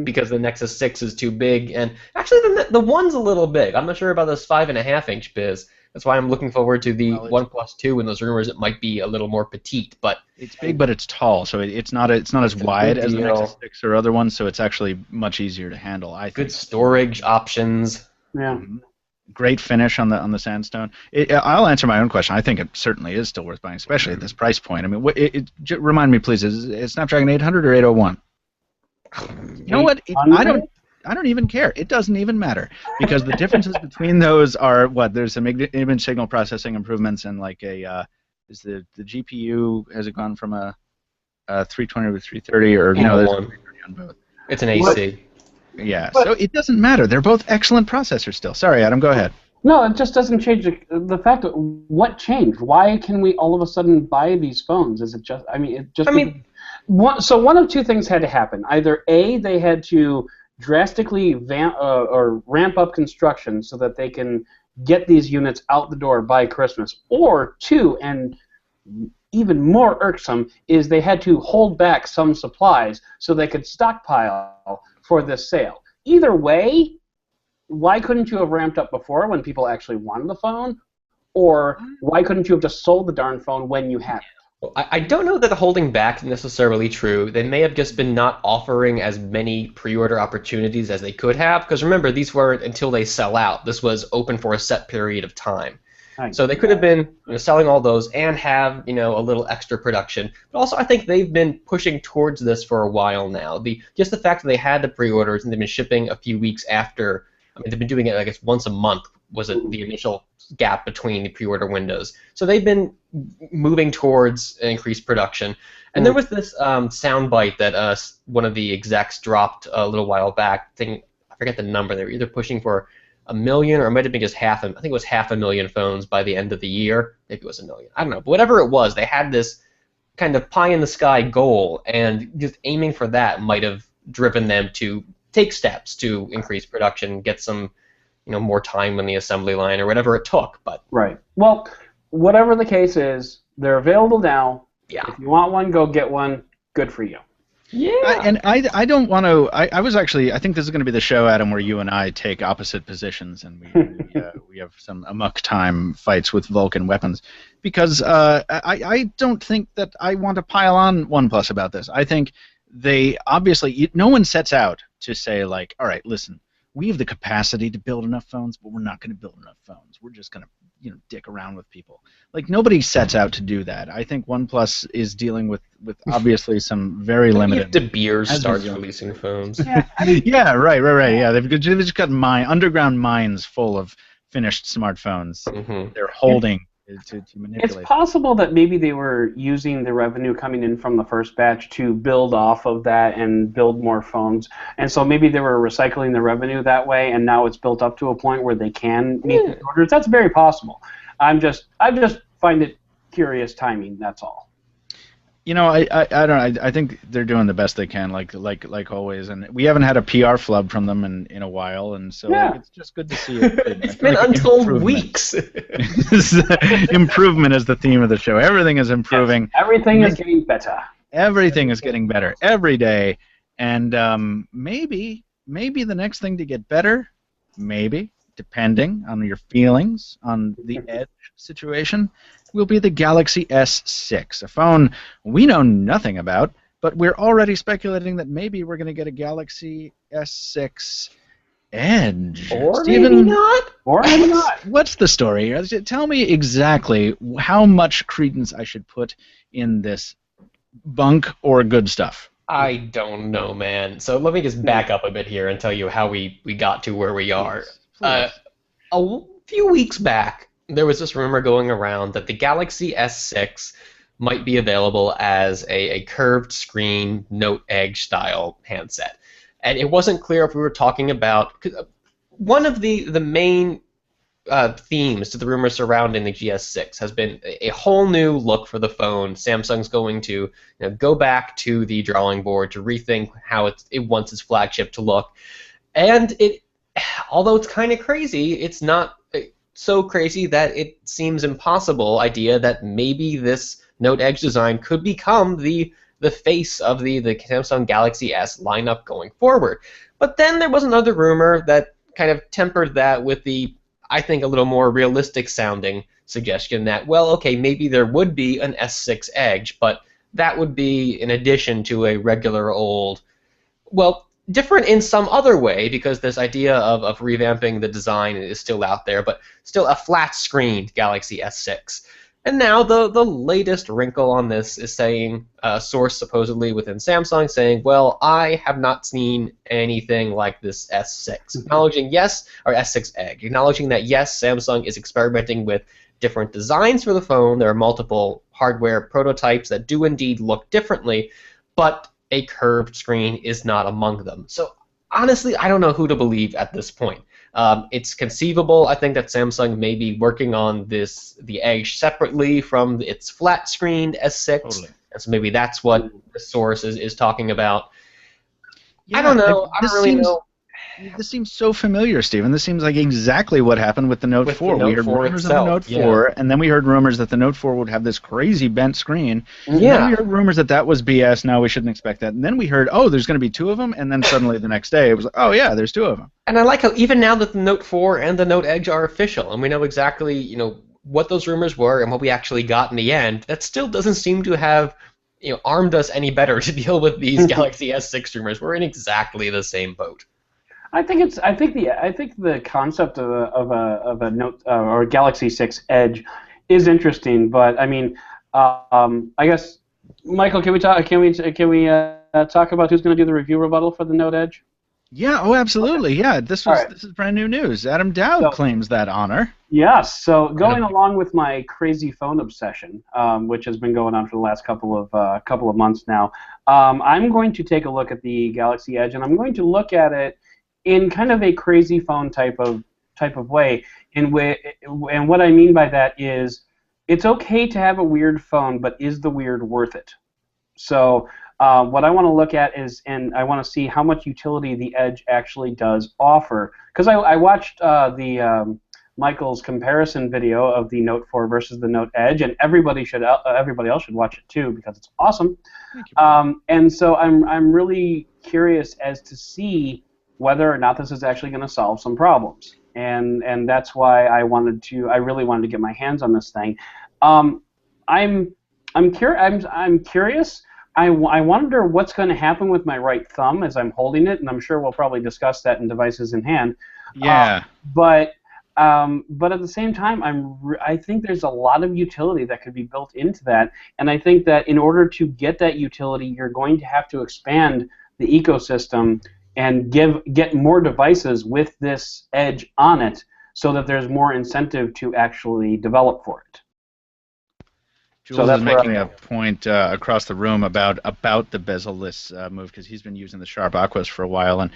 because the Nexus 6 is too big. And actually, the One's a little big. I'm not sure about this 5.5-inch biz. That's why I'm looking forward to the OnePlus 2 and those rumors it might be a little more petite. But it's big, but it's tall, so it's not as wide as the Nexus 6 or other ones, so it's actually much easier to handle, I think. Good storage options. Yeah. Great finish on the sandstone. I'll answer my own question. I think it certainly is still worth buying, especially at this price point. I mean, remind me, please, is it Snapdragon 800 or 801? You know what? I don't even care. It doesn't even matter because the differences between those are what? There's some image signal processing improvements and is the GPU, has it gone from a 320 to 330 or no? There's 330 on both. It's an AC. Yeah, so it doesn't matter. They're both excellent processors still. Sorry, Adam, go ahead. No, it just doesn't change the fact that what changed. Why can we all of a sudden buy these phones? Is it just? So one of two things had to happen. Either A, they had to drastically ramp up construction so that they can get these units out the door by Christmas, or two, and even more irksome, is they had to hold back some supplies so they could stockpile for this sale. Either way, why couldn't you have ramped up before when people actually wanted the phone? Or why couldn't you have just sold the darn phone when you had it? I don't know that holding back is necessarily true. They may have just been not offering as many pre-order opportunities as they could have, because remember, these weren't until they sell out. This was open for a set period of time. So they could have been selling all those and have a little extra production. But also, I think they've been pushing towards this for a while now. Just the fact that they had the pre-orders and they've been shipping a few weeks after. I mean, they've been doing it, I guess, once a month was the initial gap between the pre-order windows. So they've been moving towards increased production. And there was this soundbite that one of the execs dropped a little while back. I forget the number. They were either pushing for 1 million or it might have been just I think it was 500,000 phones by the end of the year. Maybe it was 1 million. I don't know. But whatever it was, they had this kind of pie-in-the-sky goal, and just aiming for that might have driven them to take steps to increase production, get some more time on the assembly line or whatever it took. But right. Well, whatever the case is, they're available now. Yeah. If you want one, go get one. Good for you. Yeah. I don't want to. I was actually. I think this is going to be the show, Adam, where you and I take opposite positions and we have some amok time fights with Vulcan weapons, because I don't think that I want to pile on OnePlus about this. I think they obviously no one sets out to say like, all right, listen, we have the capacity to build enough phones, but we're not going to build enough phones. We're just going to dick around with people. Like, nobody sets out to do that. I think OnePlus is dealing with obviously some very limited. De Beers starts releasing phones. Yeah, right. Yeah, they've just got underground mines full of finished smartphones. Mm-hmm. They're holding to manipulate. It's possible that maybe they were using the revenue coming in from the first batch to build off of that and build more phones, and so maybe they were recycling the revenue that way, and now it's built up to a point where they can meet the orders. That's very possible. I just find it curious timing. That's all. I don't know. I think they're doing the best they can, like always, and we haven't had a PR flub from them in a while, and so it's just good to see it. It's been untold weeks. Improvement is the theme of the show. Everything is improving. Yes, everything is getting better. Everything is getting better every day, and maybe the next thing to get better, maybe depending on your feelings on the Edge situation, will be the Galaxy S6, a phone we know nothing about, but we're already speculating that maybe we're going to get a Galaxy S6 Edge. Or maybe not. Or maybe not. What's the story? Tell me exactly how much credence I should put in this bunk or good stuff. I don't know, man. So let me just back up a bit here and tell you how we got to where we are. Please. A few weeks back, there was this rumor going around that the Galaxy S6 might be available as a curved screen Note Edge style handset. And it wasn't clear if we were talking about... Cause one of the main themes to the rumors surrounding the GS6 has been a whole new look for the phone. Samsung's going to go back to the drawing board to rethink how it wants its flagship to look. And although it's kind of crazy, it's not so crazy that it seems impossible idea that maybe this Note Edge design could become the face of the Samsung Galaxy S lineup going forward. But then there was another rumor that kind of tempered that with the, I think, a little more realistic sounding suggestion that, well, okay, maybe there would be an S6 Edge, but that would be in addition to a regular old, well, different in some other way, because this idea of revamping the design is still out there, but still a flat-screened Galaxy S6. And now the latest wrinkle on this is saying, a source supposedly within Samsung saying, well, I have not seen anything like this S6. Acknowledging yes, or S6 Edge, acknowledging that yes, Samsung is experimenting with different designs for the phone. There are multiple hardware prototypes that do indeed look differently, but a curved screen is not among them. So honestly, I don't know who to believe at this point. It's conceivable, I think, that Samsung may be working on the Edge separately from its flat-screened S6, totally. And so maybe that's what the source is talking about. Yeah, I don't know. I don't really know. This seems so familiar, Stephen. This seems like exactly what happened with the Note 4. We heard rumors of the Note 4, and then we heard rumors that the Note 4 would have this crazy bent screen. Yeah. And then we heard rumors that was BS. No, we shouldn't expect that. And then we heard, oh, there's going to be two of them, and then suddenly the next day it was like, oh, yeah, there's two of them. And I like how even now that the Note 4 and the Note Edge are official, and we know exactly, what those rumors were and what we actually got in the end, that still doesn't seem to have armed us any better to deal with these Galaxy S6 rumors. We're in exactly the same boat. I think the concept of a Note or a Galaxy 6 Edge is interesting, but I mean, I guess, Michael, can we talk about who's going to do the review rebuttal for the Note Edge? Yeah. Oh, absolutely. Yeah. This is brand new news. Adam Dowd claims that honor. Yes. So going along with my crazy phone obsession, which has been going on for the last couple of months now, I'm going to take a look at the Galaxy Edge, and I'm going to look at it in kind of a crazy phone type of way. And what I mean by that is, it's okay to have a weird phone, but is the weird worth it? So what I want to look at is, and I want to see how much utility the Edge actually does offer. Because I watched the Michael's comparison video of the Note 4 versus the Note Edge, and everybody else should watch it too because it's awesome. Thank you. And so I'm really curious as to see whether or not this is actually going to solve some problems, and that's why I really wanted to get my hands on this thing. I'm curious. I wonder what's going to happen with my right thumb as I'm holding it, and I'm sure we'll probably discuss that in Devices in Hand. Yeah. But at the same time, I think there's a lot of utility that could be built into that, and I think that in order to get that utility, you're going to have to expand the ecosystem and get more devices with this edge on it, so that there's more incentive to actually develop for it. Jules is making a point across the room about the bezel-less move because he's been using the Sharp Aquas for a while, and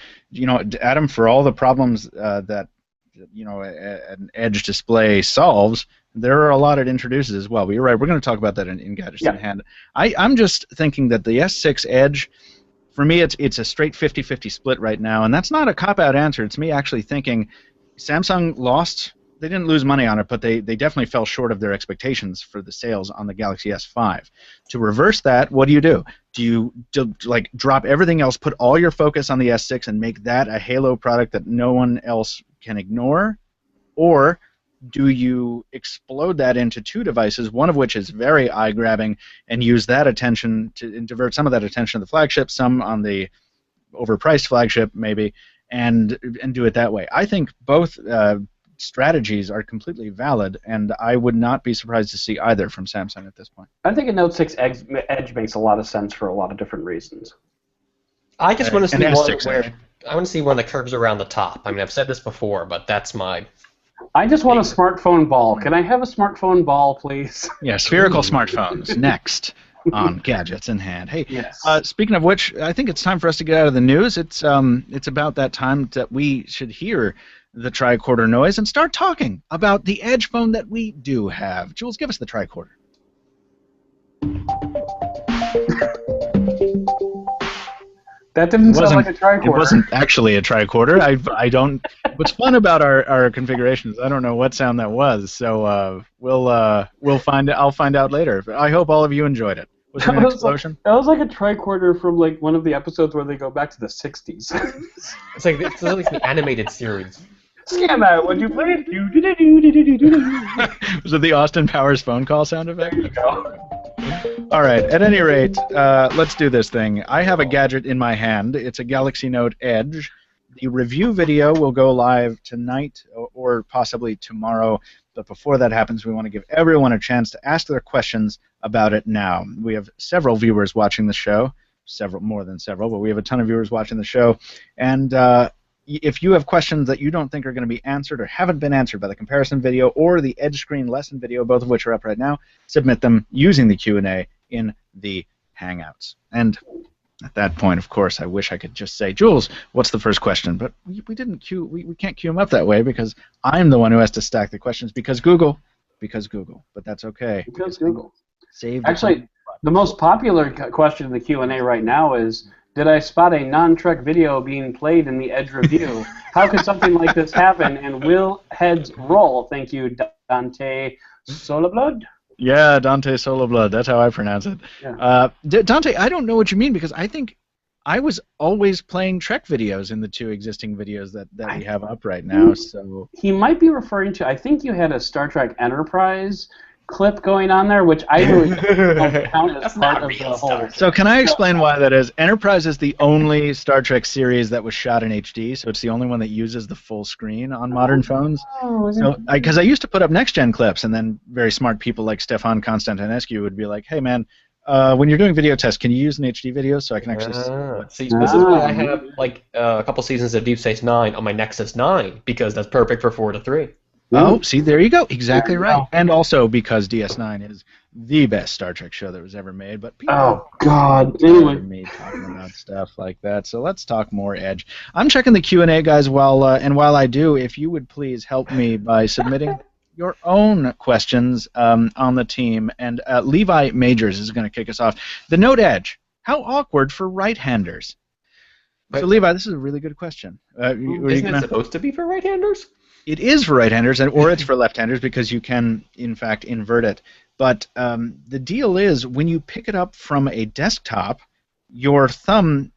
Adam, for all the problems that an edge display solves, there are a lot it introduces as well. But you're right, we're going to talk about that in Gadgets in Hand. I'm just thinking that the S6 Edge, for me, it's a straight 50-50 split right now, and that's not a cop-out answer. It's me actually thinking Samsung lost. They didn't lose money on it, but they definitely fell short of their expectations for the sales on the Galaxy S5. To reverse that, what do? Do you drop everything else, put all your focus on the S6, and make that a halo product that no one else can ignore? Or do you explode that into two devices, one of which is very eye-grabbing, and use that attention and divert some of that attention to the flagship, some on the overpriced flagship maybe, and do it that way? I think both strategies are completely valid, and I would not be surprised to see either from Samsung at this point. I think a Note 6 Edge makes a lot of sense for a lot of different reasons. I just want to see one that curves around the top. I mean, I've said this before, but that's my... I just want a smartphone ball. Can I have a smartphone ball, please? Yeah, spherical smartphones. Next on Gadgets in Hand. Hey, yes. Speaking of which, I think it's time for us to get out of the news. It's about that time that we should hear the tricorder noise and start talking about the Edge phone that we do have. Jules, give us the tricorder. That didn't sound like a tricorder. It wasn't actually a tricorder. I don't. What's fun about our configurations? I don't know what sound that was. So we'll find. I'll find out later. But I hope all of you enjoyed it. Was it an explosion? That was like a tricorder from like one of the episodes where they go back to the '60s. It's like the animated series. Scan that. Would you play it? Was it the Austin Powers phone call sound effect? There you go. All right. At any rate, let's do this thing. I have a gadget in my hand. It's a Galaxy Note Edge. The review video will go live tonight or possibly tomorrow. But before that happens, we want to give everyone a chance to ask their questions about it now. We have several viewers watching the show. More than several, but we have a ton of viewers watching the show. And if you have questions that you don't think are going to be answered or haven't been answered by the comparison video or the Edge screen lesson video, both of which are up right now, submit them using the Q&A in the Hangouts. And at that point, of course, I wish I could just say, Jules, what's the first question? But we can't queue them up that way because I'm the one who has to stack the questions because Google. But that's okay. Because Google. Actually, the most popular question in the Q&A right now is, did I spot a non-Trek video being played in the Edge review? How could something like this happen? And will heads roll? Thank you, Dante Soloblood. Yeah, Dante Soloblood. That's how I pronounce it. Yeah. Dante, I don't know what you mean because I think I was always playing Trek videos in the two existing videos that we have up right now. So he might be referring to, I think you had a Star Trek Enterprise clip going on there, which I really don't count as part of the whole. So can I explain why that is? Enterprise is the only Star Trek series that was shot in HD, so it's the only one that uses the full screen on modern phones. So, because I used to put up next-gen clips, and then very smart people like Stefan Constantinescu would be like, hey, man, when you're doing video tests, can you use an HD video so I can actually see? This is why I have like a couple seasons of Deep Space Nine on my Nexus 9, because that's perfect for 4:3. Oh, see, there you go. Exactly right. And also because DS9 is the best Star Trek show that was ever made. But people anyway, me talking about stuff like that. So let's talk more Edge. I'm checking the Q&A, guys, while I do, if you would please help me by submitting your own questions on the team. And Levi Majors is going to kick us off. The Note Edge, how awkward for right-handers? So, Levi, this is a really good question. Isn't it supposed to be for right-handers? It is for right-handers, or it's for left-handers because you can, in fact, invert it. But the deal is when you pick it up from a desktop, your thumb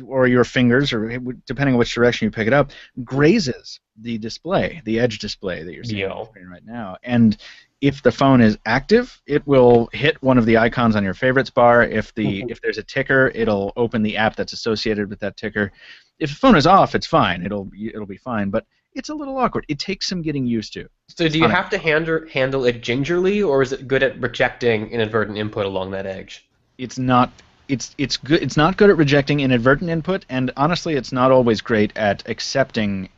or your fingers, or depending on which direction you pick it up, grazes the display, the edge display that you're seeing on the screen right now. And if the phone is active, it will hit one of the icons on your favorites bar. If there's a ticker, it'll open the app that's associated with that ticker. If the phone is off, it's fine. It'll be fine. But it's a little awkward. It takes some getting used to. So do you have to handle it gingerly, or is it good at rejecting inadvertent input along that edge? It's not. It's good. It's not good at rejecting inadvertent input, and honestly, it's not always great at accepting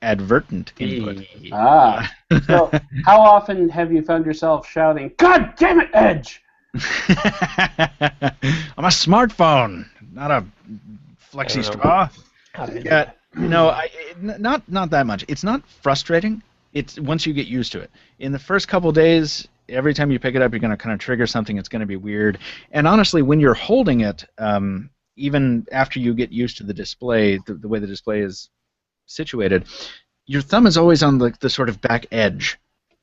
advertent input. So how often have you found yourself shouting, "God damn it, Edge"? I'm a smartphone, not a flexi straw. Yeah, not that much. It's not frustrating. It's once you get used to it. In the first couple days, every time you pick it up, you're going to kind of trigger something. It's going to be weird. And honestly, when you're holding it, even after you get used to the display, the way the display is situated, your thumb is always on the sort of back edge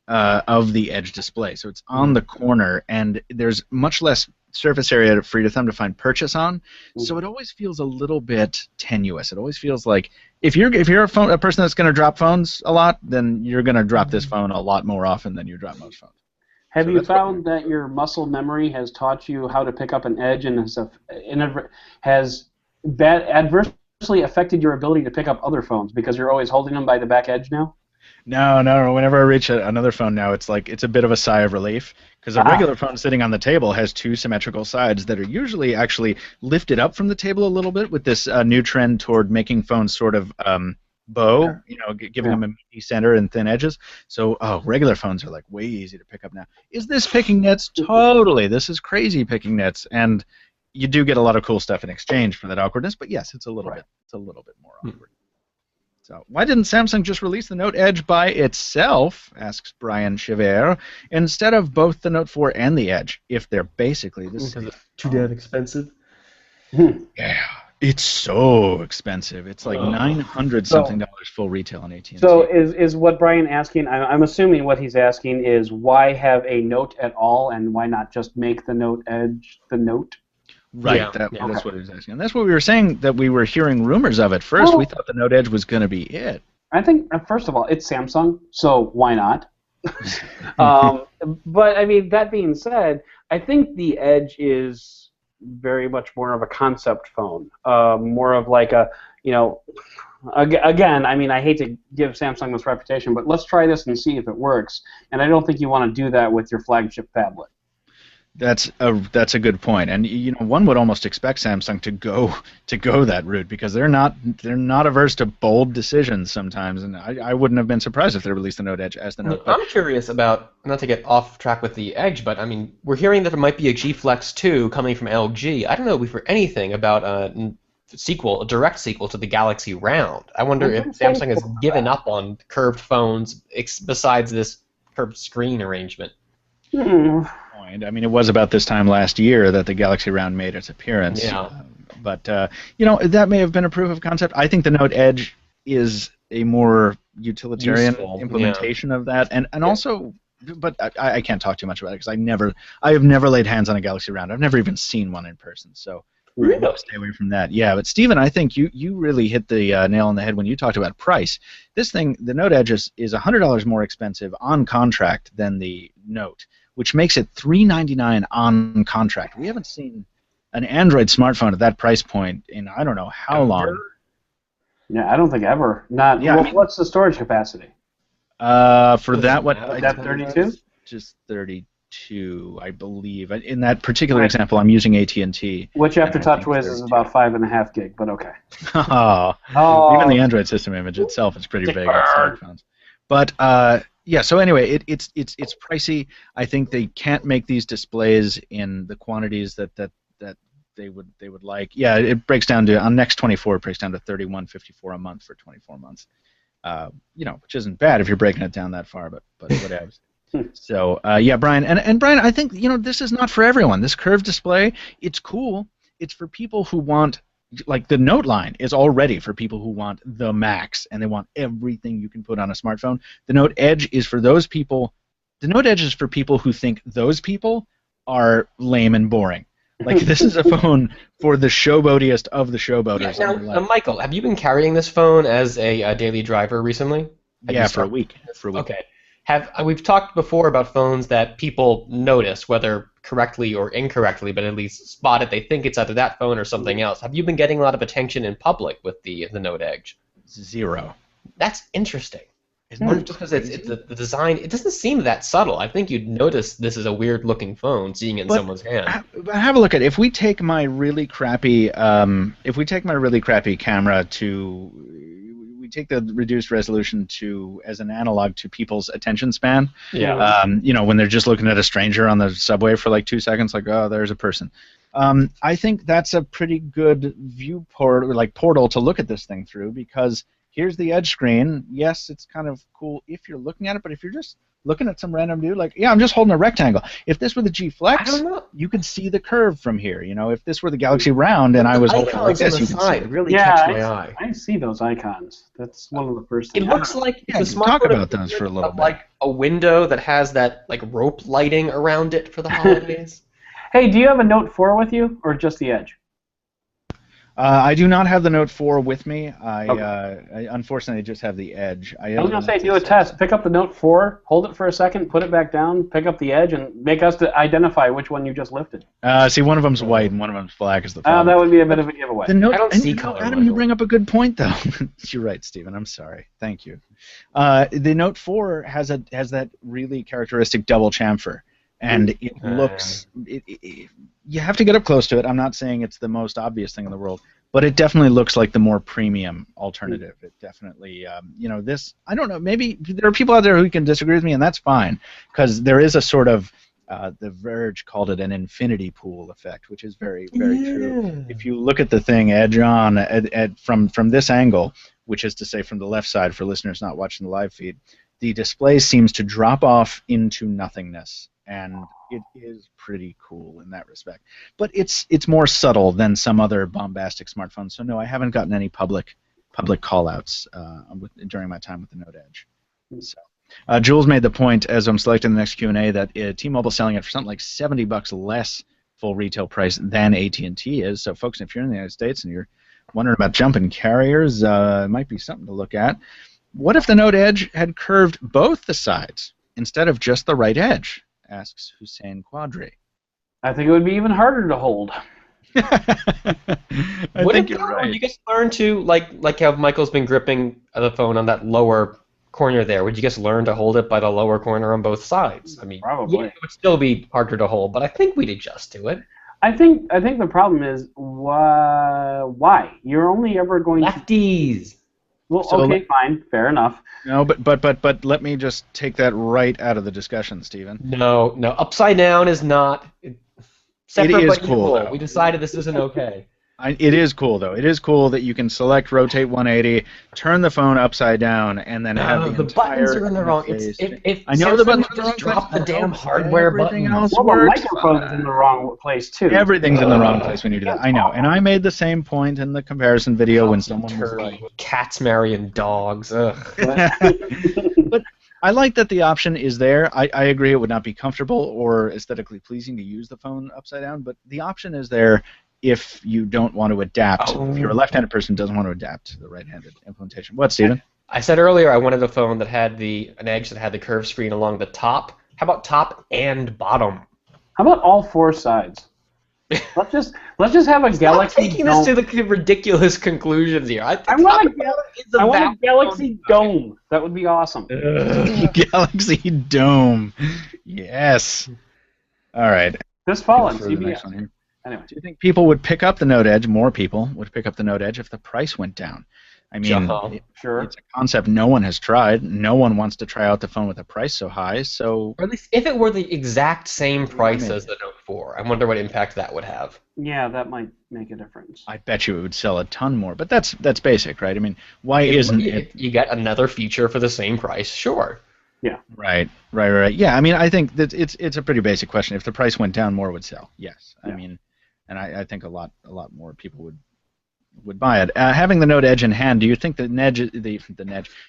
of the edge display. So it's on the corner, and there's much less surface area for your thumb to find purchase on. So it always feels a little bit tenuous. It always feels like if you're a person that's going to drop phones a lot, then you're going to drop this phone a lot more often than you drop most phones. Have you found that your muscle memory has taught you how to pick up an edge and has adversely affected your ability to pick up other phones because you're always holding them by the back edge now? No. Whenever I reach another phone now, it's a bit of a sigh of relief because a regular phone sitting on the table has two symmetrical sides that are usually actually lifted up from the table a little bit with this new trend toward making phones sort of bow, giving them a meaty center and thin edges. So, regular phones are like way easy to pick up now. Is this picking nits? Totally. This is crazy picking nits, and you do get a lot of cool stuff in exchange for that awkwardness. But yes, it's a little bit more awkward. So, why didn't Samsung just release the Note Edge by itself, asks Brian Chiver, instead of both the Note 4 and the Edge, if they're basically the same? Because it's too damn expensive? Yeah, it's so expensive. It's like $900-something full retail on AT&T. So is what Brian asking, I'm assuming what he's asking is why have a Note at all, and why not just make the Note Edge the Note? Right, that's what he was asking. And that's what we were saying, that we were hearing rumors of at first. We thought the Note Edge was going to be it. I think, first of all, it's Samsung, so why not? But, I mean, that being said, I think the Edge is very much more of a concept phone, more of like a, again, I mean, I hate to give Samsung this reputation, but let's try this and see if it works. And I don't think you want to do that with your flagship tablet. That's a good point, and one would almost expect Samsung to go that route because they're not averse to bold decisions sometimes, and I wouldn't have been surprised if they released the Note Edge as the Note. I'm curious about, not to get off track with the Edge, but I mean we're hearing that there might be a G Flex 2 coming from LG. I don't know if we've heard anything about a direct sequel to the Galaxy Round. I wonder if Samsung has given up on curved phones besides this curved screen arrangement. I mean, it was about this time last year that the Galaxy Round made its appearance. Yeah. But that may have been a proof of concept. I think the Note Edge is a more utilitarian implementation of that, and also, but I can't talk too much about it because I have never laid hands on a Galaxy Round. I've never even seen one in person, so really? Stay away from that. Yeah, but Stephen, I think you really hit the nail on the head when you talked about price. This thing, the Note Edge, is $100 more expensive on contract than the Note, which makes it $399 on contract. We haven't seen an Android smartphone at that price point in I don't know how long. Yeah, I don't think ever. Not. Yeah, what's the storage capacity? For that, what? Is that 32? Just 32, I believe. In that particular example, I'm using AT&T. Which after TouchWiz is about 5.5 gig, but okay. Even the Android system image itself is pretty big on smartphones. But yeah, so anyway, it's pricey. I think they can't make these displays in the quantities that they would like. Yeah, it breaks down to, on Next 24, it breaks down to $31.54 a month for 24 months. Which isn't bad if you're breaking it down that far, but whatever. So yeah, Brian, and Brian, I think this is not for everyone. This curved display, it's cool. It's for people who want like the Note line is all ready for people who want the max and they want everything you can put on a smartphone. The Note Edge is for those people. The Note Edge is for people who think those people are lame and boring. Like, this is a phone for the showboatiest of the showboaters. Yeah, now, Michael, have you been carrying this phone as a daily driver recently? Yeah, for a week. Okay. We've talked before about phones that people notice, whether correctly or incorrectly, but at least spot it. They think it's either that phone or something else. Have you been getting a lot of attention in public with the Note Edge? Zero. That's interesting. Just because it's the design, it doesn't seem that subtle. I think you'd notice this is a weird-looking phone, seeing it in someone's hand. Have a look at it. If we take my really crappy, camera to, we take the reduced resolution to as an analog to people's attention span. Yeah. When they're just looking at a stranger on the subway for like 2 seconds, like, oh, there's a person. I think that's a pretty good viewport or like portal to look at this thing through, because here's the Edge screen. Yes, it's kind of cool if you're looking at it, but if you're just looking at some random dude, like, yeah, I'm just holding a rectangle. If this were the G Flex, you could see the curve from here. If this were the Galaxy Round and I was holding it like this, you could see it. Really catch my eye. I see those icons. That's one of the first things. It looks like the smartphone talk about those for a little bit. Like a window that has that like rope lighting around it for the holidays. Hey, do you have a Note 4 with you, or just the Edge? I do not have the Note 4 with me. I unfortunately just have the Edge. I was going to say, do a test. Pick up the Note 4, hold it for a second, put it back down, pick up the Edge, and make us to identify which one you just lifted. See, one of them's white and one of them's black is the problem. That would be a bit of a giveaway. The Note, I don't see color. Adam, you bring up a good point, though. You're right, Stephen. I'm sorry. Thank you. The Note 4 has that really characteristic double chamfer. And it looks, you have to get up close to it. I'm not saying it's the most obvious thing in the world, but it definitely looks like the more premium alternative. It definitely, this, I don't know, maybe there are people out there who can disagree with me, and that's fine, because there is a sort of, The Verge called it an infinity pool effect, which is very, very true. If you look at the thing edge on from this angle, which is to say from the left side for listeners not watching the live feed, the display seems to drop off into nothingness. And it is pretty cool in that respect. But it's more subtle than some other bombastic smartphones. So no, I haven't gotten any public call-outs during my time with the Note Edge. So, Jules made the point, as I'm selecting the next Q&A, that T-Mobile's selling it for something like $70 less full retail price than AT&T is. So folks, if you're in the United States and you're wondering about jumping carriers, it might be something to look at. What if the Note Edge had curved both the sides instead of just the right edge? Asks Hussein Quadri. I think it would be even harder to hold. I think you're right. Would you guys learn to, like how Michael's been gripping the phone on that lower corner there, would you guys learn to hold it by the lower corner on both sides? I mean, probably. Yeah, it would still be harder to hold, but I think we'd adjust to it. I think the problem is why? You're only ever going Lefties. Well, so okay, fine, fair enough. No, but let me just take that right out of the discussion, Stephen. No, upside down is not. Separate it is but cool. Equal. We decided this isn't okay. It is cool, though. It is cool that you can select rotate 180, turn the phone upside down, and then have the entire buttons are in the wrong. I know the buttons are just drop the damn hardware button. Well, the microphone's in the wrong place too. Everything's in the wrong place when you do that. I know, and I made the same point in the comparison video when someone was like, "Cats marrying dogs." Ugh. But I like that the option is there. I agree it would not be comfortable or aesthetically pleasing to use the phone upside down, but the option is there. If you don't want to adapt, if you're a left-handed person who doesn't want to adapt to the right-handed implementation. What, Stephen? I said earlier I wanted a phone that had an edge that had the curved screen along the top. How about top and bottom? How about all four sides? Let's just have a Galaxy. Taking this to the ridiculous conclusions here. I want a Galaxy Dome. That would be awesome. Galaxy Dome. Yes. All right. This fall on CBS. Anyway, do you think people would pick up the Note Edge, more people would pick up the Note Edge if the price went down? I mean, sure. It's a concept no one has tried. No one wants to try out the phone with a price so high. So, or at least if it were the exact same price as the Note 4, I wonder what impact that would have. Yeah, that might make a difference. I bet you it would sell a ton more. But that's basic, right? I mean, why isn't it? You get another feature for the same price, sure. Yeah. Right. Yeah, I mean, I think that it's a pretty basic question. If the price went down, more would sell. Yes. Yeah. I mean. And I think a lot more people would would buy it. Having the Note Edge in hand, do you think the Do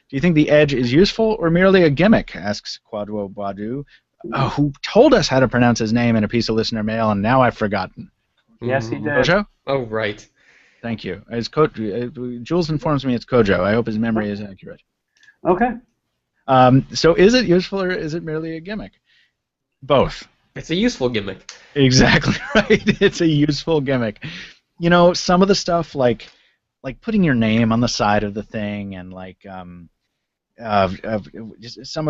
you think the Edge is useful or merely a gimmick? Asks Quadwo Badu, who told us how to pronounce his name in a piece of listener mail, and now I've forgotten. Yes, he did. Kojo? Oh, right. Thank you. Jules informs me it's Kojo. I hope his memory is accurate. Okay. So is it useful or is it merely a gimmick? Both. It's a useful gimmick. Exactly right. It's a useful gimmick. You know, some of the stuff like putting your name on the side of the thing, and like some of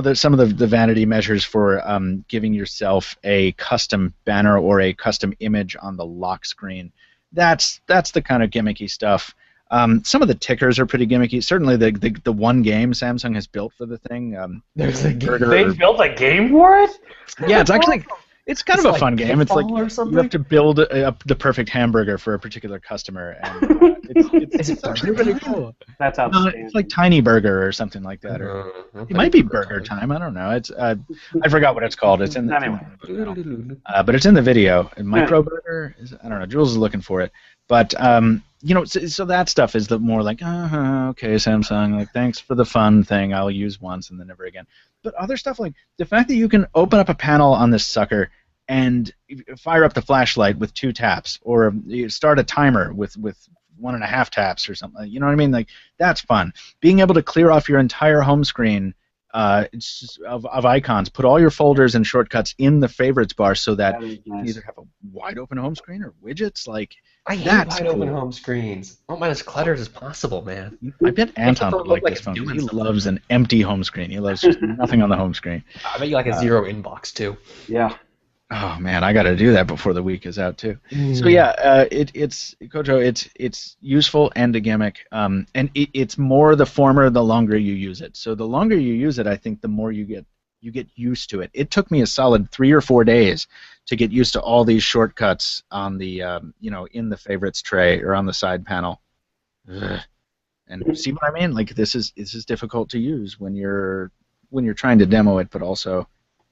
the vanity measures for giving yourself a custom banner or a custom image on the lock screen. That's the kind of gimmicky stuff. Some of the tickers are pretty gimmicky. Certainly the one game Samsung has built for the thing. There's a game. They built a game for it? Yeah, it's actually. It's kind of a fun game. It's like you have to build the perfect hamburger for a particular customer, and it's actually really cool. That's outstanding. It's like Tiny Burger or something like that, or it might be Burger Time. I don't know. It's I forgot what it's called. It's in the Anyway. but it's in the video. Micro Burger I don't know. Jules is looking for it, but you know, so that stuff is the more like okay, Samsung, like thanks for the fun thing. I'll use once and then never again. But other stuff like the fact that you can open up a panel on this sucker and fire up the flashlight with 2 taps, or you start a timer with 1.5 taps or something. You know what I mean? Like that's fun. Being able to clear off your entire home screen of icons, put all your folders and shortcuts in the favorites bar, so that you can either have a wide open home screen or widgets. Like I hate wide open home screens. I want mine as cluttered as possible, man. I bet Anton would like this phone. He loves an empty home screen. He loves just nothing on the home screen. I bet you like a zero inbox too. Yeah. Oh man, I got to do that before the week is out too. So yeah, it's Kojo. It's useful and a gimmick, and it's more the former the longer you use it. So the longer you use it, I think the more you get used to it. It took me a solid 3 or 4 days to get used to all these shortcuts on the in the favorites tray or on the side panel. And see what I mean? Like this is difficult to use when you're trying to demo it, but also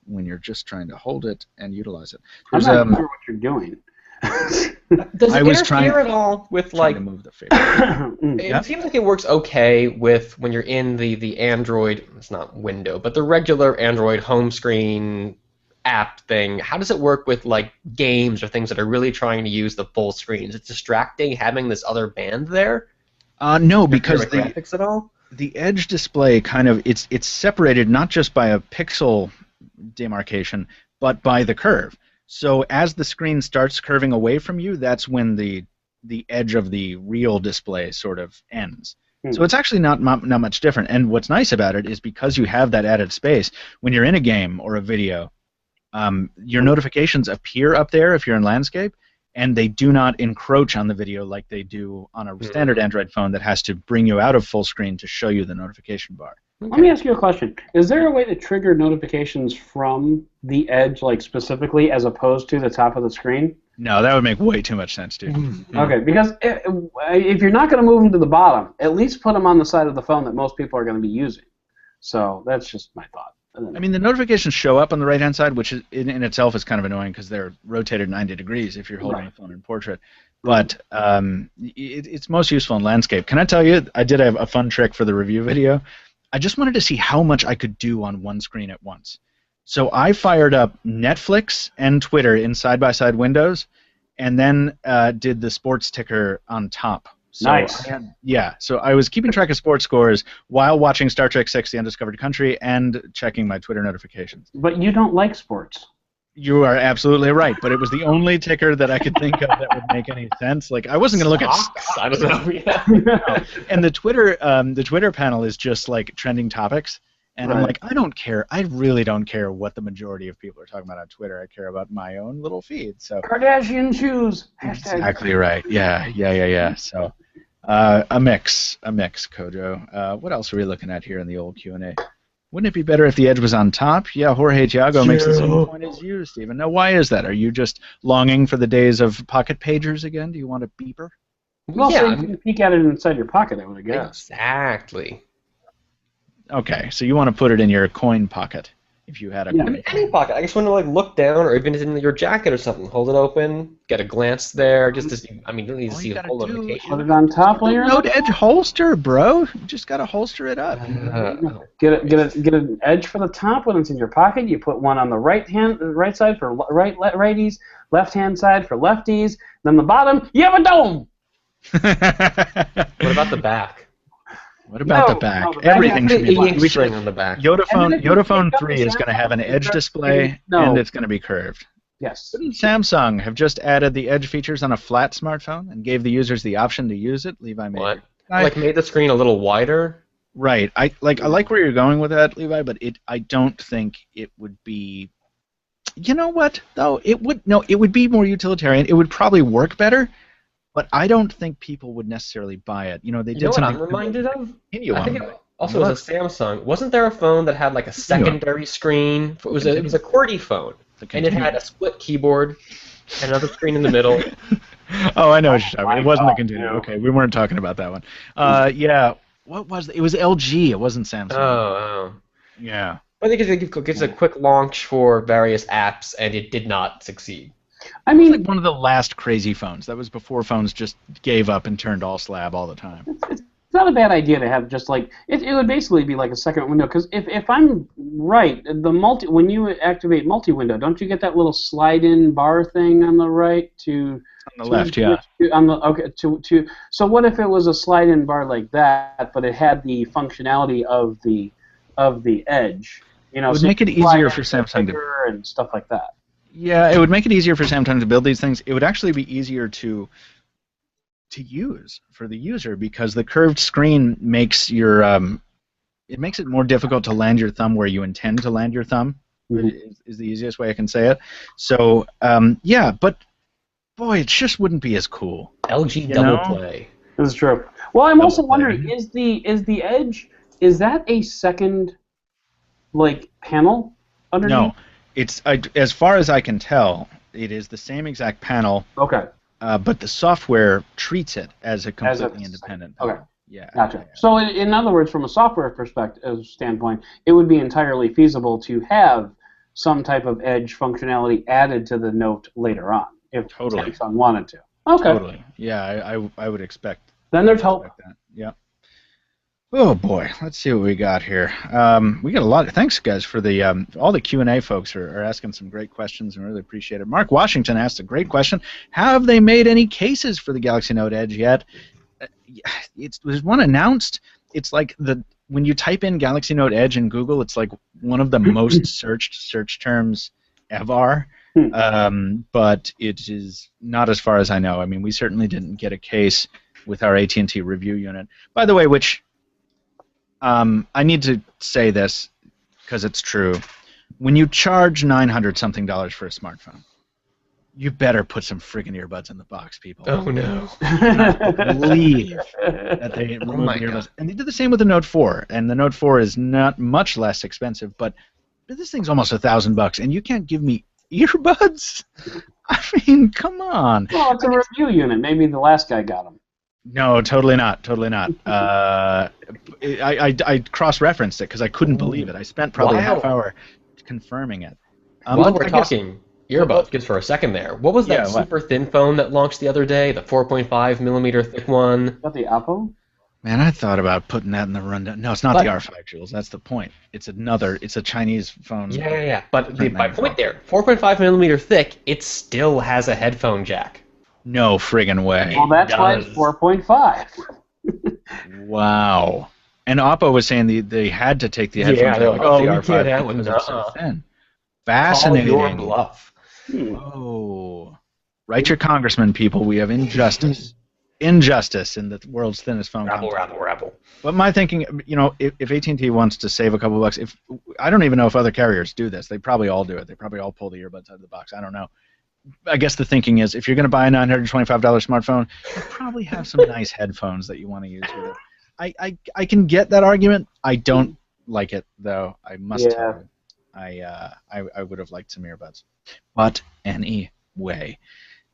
when you're just trying to hold it and utilize it. I'm not sure what you're doing. Does it interfere at all with like? To move the favorite. It seems like it works okay with when you're in the Android. It's not window, but the regular Android home screen app thing. How does it work with like games or things that are really trying to use the full screen? Is it distracting having this other band there? No, because the graphics at all. The Edge display kind of it's separated not just by a pixel demarcation, but by the curve. So as the screen starts curving away from you, that's when the edge of the real display sort of ends. So it's actually not much different. And what's nice about it is because you have that added space, when you're in a game or a video, your notifications appear up there if you're in landscape, and they do not encroach on the video like they do on a standard Android phone that has to bring you out of full screen to show you the notification bar. Let me ask you a question. Is there a way to trigger notifications from the Edge, like specifically, as opposed to the top of the screen? No, that would make way too much sense, dude. Okay, because if you're not going to move them to the bottom, at least put them on the side of the phone that most people are going to be using. So that's just my thought. I mean, the notifications show up on the right-hand side, which is, in itself is kind of annoying because they're rotated 90 degrees if you're holding the phone in portrait. But it's most useful in landscape. Can I tell you, I did have a fun trick for the review video. I just wanted to see how much I could do on one screen at once. So I fired up Netflix and Twitter in side-by-side windows, and then did the sports ticker on top. So nice. So I was keeping track of sports scores while watching Star Trek VI: The Undiscovered Country and checking my Twitter notifications. But you don't like sports. You are absolutely right, but it was the only ticker that I could think of that would make any sense. Like I wasn't going to look at stocks. I don't know. And the Twitter panel is just like trending topics, and I'm like, I don't care. I really don't care what the majority of people are talking about on Twitter. I care about my own little feed. So Kardashian shoes. Exactly right. Yeah. So a mix, Kojo. What else are we looking at here in the old Q&A? Wouldn't it be better if the Edge was on top? Yeah, Jorge Tiago makes the same point as you, Stephen. Now, why is that? Are you just longing for the days of pocket pagers again? Do you want a beeper? Well, so you can peek at it inside your pocket, I would guess. Exactly. Okay, so you want to put it in your coin pocket. if you had a Yeah. I mean, any pocket. I just want to like look down, or even in your jacket or something. Hold it open, get a glance there, just to see. I mean, you don't need to All see you the gotta whole do notification. Put it on top while the you're Note Edge holster, bro. You just gotta holster it up. Oh, Get an edge for the top when it's in your pocket. You put one on the right side for righties, left hand side for lefties. Then the bottom, you have a dome. What about the back? What about the back? No, the back Everything should be black. ink string on the back. Yodaphone 3 is going to have an edge display, and it's going to be curved. Yes. Didn't Samsung have just added the edge features on a flat smartphone and gave the users the option to use it? Levi made What? it. Like made the screen a little wider? Right. I like where you're going with that, Levi, but I don't think it would be. You know what though? It would be more utilitarian. It would probably work better. But I don't think people would necessarily buy it. You know, they did something. You know what I'm reminded of? I think it also was a Samsung. Wasn't there a phone that had like a secondary screen? It was a QWERTY phone, and it had a split keyboard and another screen in the middle. Oh, I know what you're talking about. It wasn't the Continuum. Okay, we weren't talking about that one. Yeah. What was it? It was LG. It wasn't Samsung. Oh. Yeah. I think it's a quick launch for various apps, and it did not succeed. I mean, it was like one of the last crazy phones. That was before phones just gave up and turned all slab all the time. It's not a bad idea to have just like it would basically be like a second window, because if I'm right, when you activate multi-window, don't you get that little slide-in bar thing on the right on the left? Yeah. So what if it was a slide-in bar like that, but it had the functionality of the Edge? You know, it would make it easier for Samsung and stuff like that. Yeah, it would make it easier for Samsung to build these things. It would actually be easier to use for the user, because the curved screen makes your it makes it more difficult to land your thumb where you intend to land your thumb. Mm-hmm. Is the easiest way I can say it. So yeah, but boy, it just wouldn't be as cool. LG double play. This is true. Well, I'm also wondering, is the Edge, is that a second panel underneath? No. It's as far as I can tell, it is the same exact panel. Okay. But the software treats it as a completely independent panel. Okay. Yeah. Gotcha. Yeah. So in other words, from a software standpoint, it would be entirely feasible to have some type of Edge functionality added to the Note later on, if Samsung wanted to. Okay. Totally. Yeah, I would expect. Then there's hope. That. Yeah. Oh boy, let's see what we got here. We got a lot. Thanks, guys, for the all the Q&A. Folks are asking some great questions, and really appreciate it. Mark Washington asked a great question. Have they made any cases for the Galaxy Note Edge yet? There's one announced. It's like when you type in Galaxy Note Edge in Google, it's like one of the most searched search terms ever. But it is not, as far as I know. I mean, we certainly didn't get a case with our AT&T review unit. By the way, which I need to say this because it's true. When you charge $900-something for a smartphone, you better put some friggin' earbuds in the box, people. Oh no! I cannot believe that they removed the earbuds. And they did the same with the Note 4. And the Note 4 is not much less expensive, but this thing's almost $1,000, and you can't give me earbuds? I mean, come on. Well, it's a review unit. Maybe the last guy got them. No, totally not. Totally not. I cross-referenced it because I couldn't believe it. I spent probably a half hour confirming it. While we're talking earbuds, just for a second there, what was that super thin phone that launched the other day? The 4.5 millimeter thick one? Is that the Oppo? Man, I thought about putting that in the rundown. No, it's not the R5, Jules. That's the point. It's a Chinese phone. Yeah. But my point there, 4.5 millimeter thick, it still has a headphone jack. No friggin' way. Well, that's why it's 4.5. Wow. And Oppo was saying they had to take the headphones. Yeah, like, we R5 can't have one. because it's so thin. Fascinating. Call your bluff. Oh. Write your congressman, people. We have injustice. Injustice in the world's thinnest phone. Rabble. But my thinking, if AT&T wants to save a couple bucks, I don't even know if other carriers do this. They probably all do it. They probably all pull the earbuds out of the box. I don't know. I guess the thinking is, if you're going to buy a $925 smartphone, you probably have some nice headphones that you want to use with it. I can get that argument. I don't like it, though. I must tell you. I would have liked some earbuds. But anyway,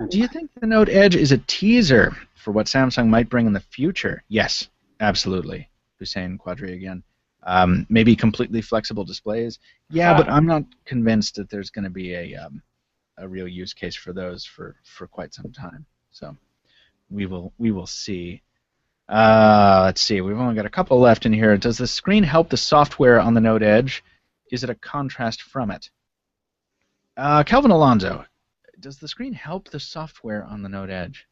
do you think the Note Edge is a teaser for what Samsung might bring in the future? Yes, absolutely. Hussein Quadri again. Maybe completely flexible displays. Yeah, but I'm not convinced that there's going to be a real use case for those for quite some time. So we will see. Let's see. We've only got a couple left in here. Does the screen help the software on the Note Edge? Is it a contrast from it? Kelvin Alonso, does the screen help the software on the Note Edge?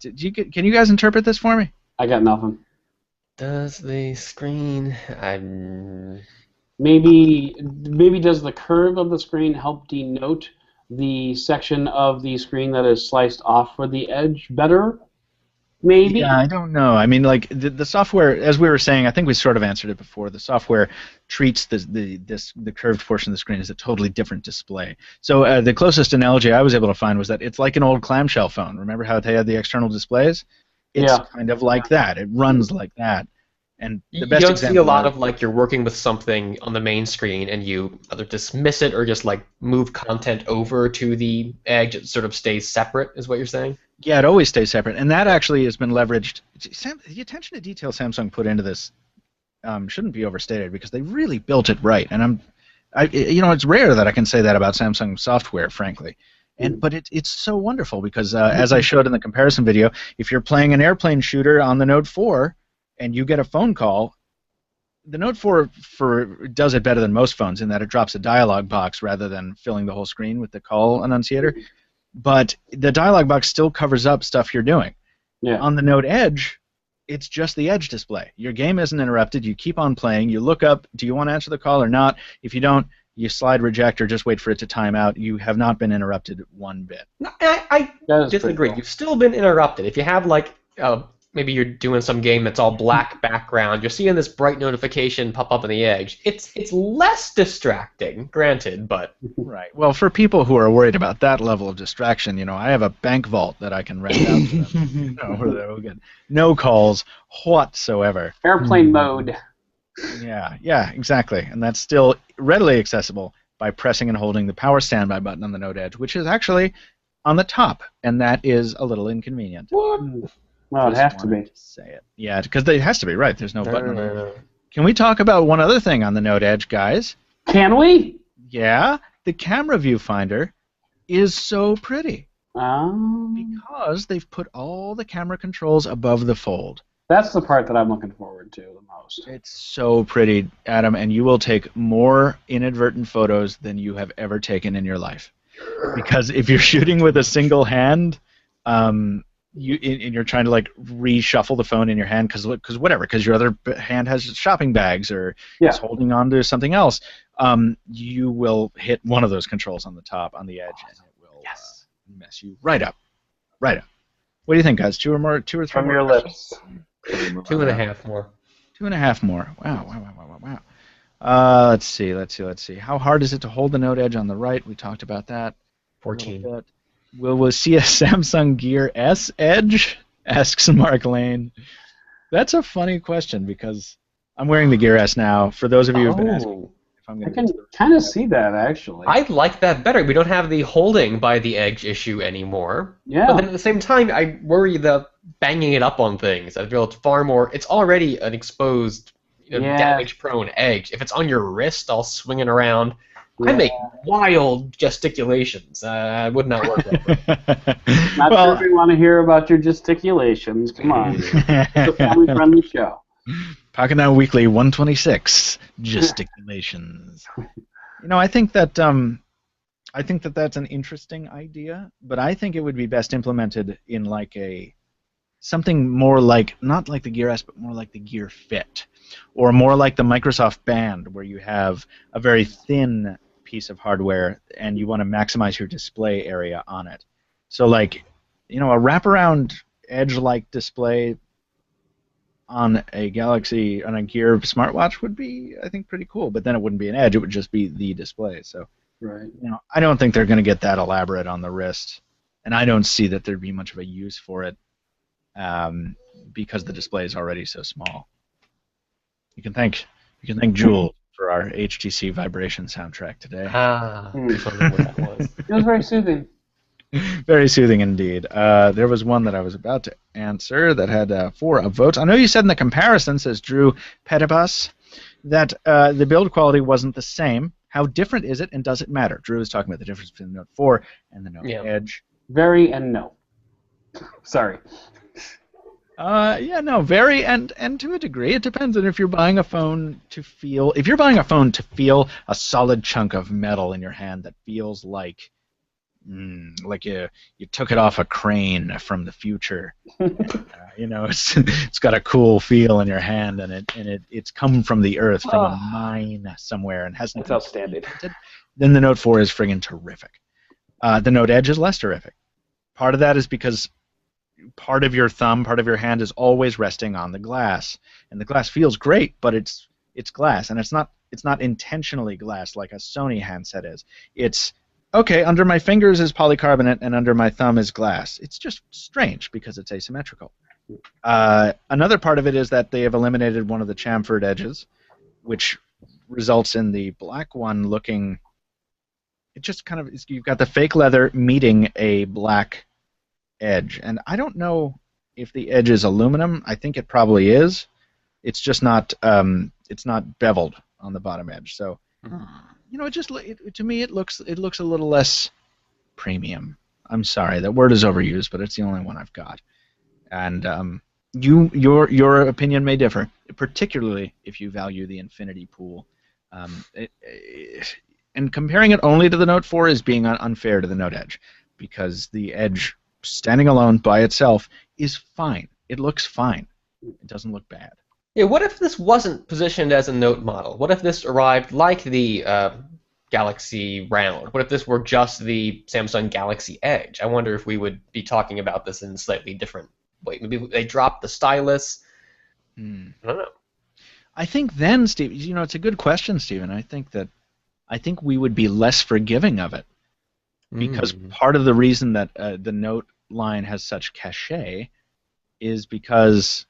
Can you guys interpret this for me? I got nothing. Does the screen... Maybe does the curve of the screen help denote the section of the screen that is sliced off for the edge better? Maybe? Yeah, I don't know. I mean, like, the software, as we were saying, I think we sort of answered it before, the software treats the curved portion of the screen as a totally different display. So the closest analogy I was able to find was that it's like an old clamshell phone. Remember how they had the external displays? It's kind of like that. It runs like that. And the best you don't see a lot of, like, you're working with something on the main screen and you either dismiss it or just, like, move content over to the edge. It sort of stays separate, is what you're saying? Yeah, it always stays separate, and that actually has been leveraged. The attention to detail Samsung put into this shouldn't be overstated because they really built it right. And it's rare that I can say that about Samsung software, frankly. But it's so wonderful because as I showed in the comparison video, if you're playing an airplane shooter on the Note 4 and you get a phone call, the Note 4 does it better than most phones in that it drops a dialog box rather than filling the whole screen with the call annunciator. But the dialog box still covers up stuff you're doing. Yeah. On the Note Edge, it's just the Edge display. Your game isn't interrupted. You keep on playing. You look up, do you want to answer the call or not? If you don't, you slide reject or just wait for it to time out. You have not been interrupted one bit. No, I disagree. Cool. You've still been interrupted. If you have, like, maybe you're doing some game that's all black background, you're seeing this bright notification pop up on the edge. It's less distracting, granted, but... Right. Well, for people who are worried about that level of distraction, I have a bank vault that I can rent out to them. Where they'll get no calls whatsoever. Airplane mode. Yeah, exactly. And that's still readily accessible by pressing and holding the power standby button on the Note Edge, which is actually on the top, and that is a little inconvenient. What? Well, it has to be. Say it. Yeah, because it has to be, right. There's no button. No. Can we talk about one other thing on the Note Edge, guys? Can we? Yeah, the camera viewfinder is so pretty. Because they've put all the camera controls above the fold. That's the part that I'm looking forward to the most. It's so pretty, Adam, and you will take more inadvertent photos than you have ever taken in your life. Because if you're shooting with a single hand, you're trying to, like, reshuffle the phone in your hand because your other hand has shopping bags or is holding on to something else, you will hit one of those controls on the top, on the edge, and it will mess you right up. Right up. What do you think, guys? Two or three from more your questions? lips. 2.5 more. 2.5 more. Wow. Let's see. How hard is it to hold the Note Edge on the right? We talked about that. 14. Will we see a Samsung Gear S Edge? Asks Mark Lane. That's a funny question because I'm wearing the Gear S now. For those of you who've been asking if I'm going to... I can kind of see that, actually. I like that better. We don't have the holding by the edge issue anymore. Yeah. But then at the same time, I worry the banging it up on things. I feel it's far more... It's already an exposed, damage-prone edge. If it's on your wrist, all swinging around... I make wild gesticulations. Would not work that way. Not sure if we want to hear about your gesticulations. Come on. It's a family-friendly show. Pocketnow Weekly 126, gesticulations. I think that that's an interesting idea, but I think it would be best implemented in like something more like, not like the Gear S, but more like the Gear Fit, or more like the Microsoft Band, where you have a very thin piece of hardware and you want to maximize your display area on it. So, like, a wraparound edge-like display on a Gear smartwatch would be, I think, pretty cool. But then it wouldn't be an edge; it would just be the display. So, right. I don't think they're going to get that elaborate on the wrist, and I don't see that there'd be much of a use for it. Because the display is already so small. You can thank Jewel for our HTC vibration soundtrack today. It was very soothing. Very soothing indeed. There was one that I was about to answer that had 4 votes. I know you said in the comparison, says Drew Petibus, that the build quality wasn't the same. How different is it, and does it matter? Drew is talking about the difference between the Note 4 and the Note Edge. Very and no. Sorry. Yeah, no, very and to a degree. It depends on if you're buying a phone to feel. If you're buying a phone to feel a solid chunk of metal in your hand that feels like you took it off a crane from the future. It's got a cool feel in your hand, and it's come from the earth, from a mine somewhere, and hasn't. That's outstanding. Then the Note 4 is friggin' terrific. The Note Edge is less terrific. Part of that is because part of your thumb, part of your hand is always resting on the glass, and the glass feels great, but it's glass, and it's not intentionally glass like a Sony handset is. It's okay, under my fingers is polycarbonate, and under my thumb is glass. It's just strange because it's asymmetrical. Another part of it is that they have eliminated one of the chamfered edges, which results in the black one looking. It just kind of you've got the fake leather meeting a black edge, and I don't know if the edge is aluminum. I think it probably is. It's just not. It's not beveled on the bottom edge, so. To me, it looks a little less premium. I'm sorry, that word is overused, but it's the only one I've got. And your opinion may differ, particularly if you value the infinity pool. And comparing it only to the Note 4 is being unfair to the Note Edge, because the Edge, standing alone by itself, is fine. It looks fine. It doesn't look bad. Yeah, what if this wasn't positioned as a Note model? What if this arrived like the Galaxy Round? What if this were just the Samsung Galaxy Edge? I wonder if we would be talking about this in a slightly different way. Maybe they dropped the stylus. I don't know. I think then, Steve, it's a good question, Stephen. I think we would be less forgiving of it, because part of the reason that the Note line has such cachet is because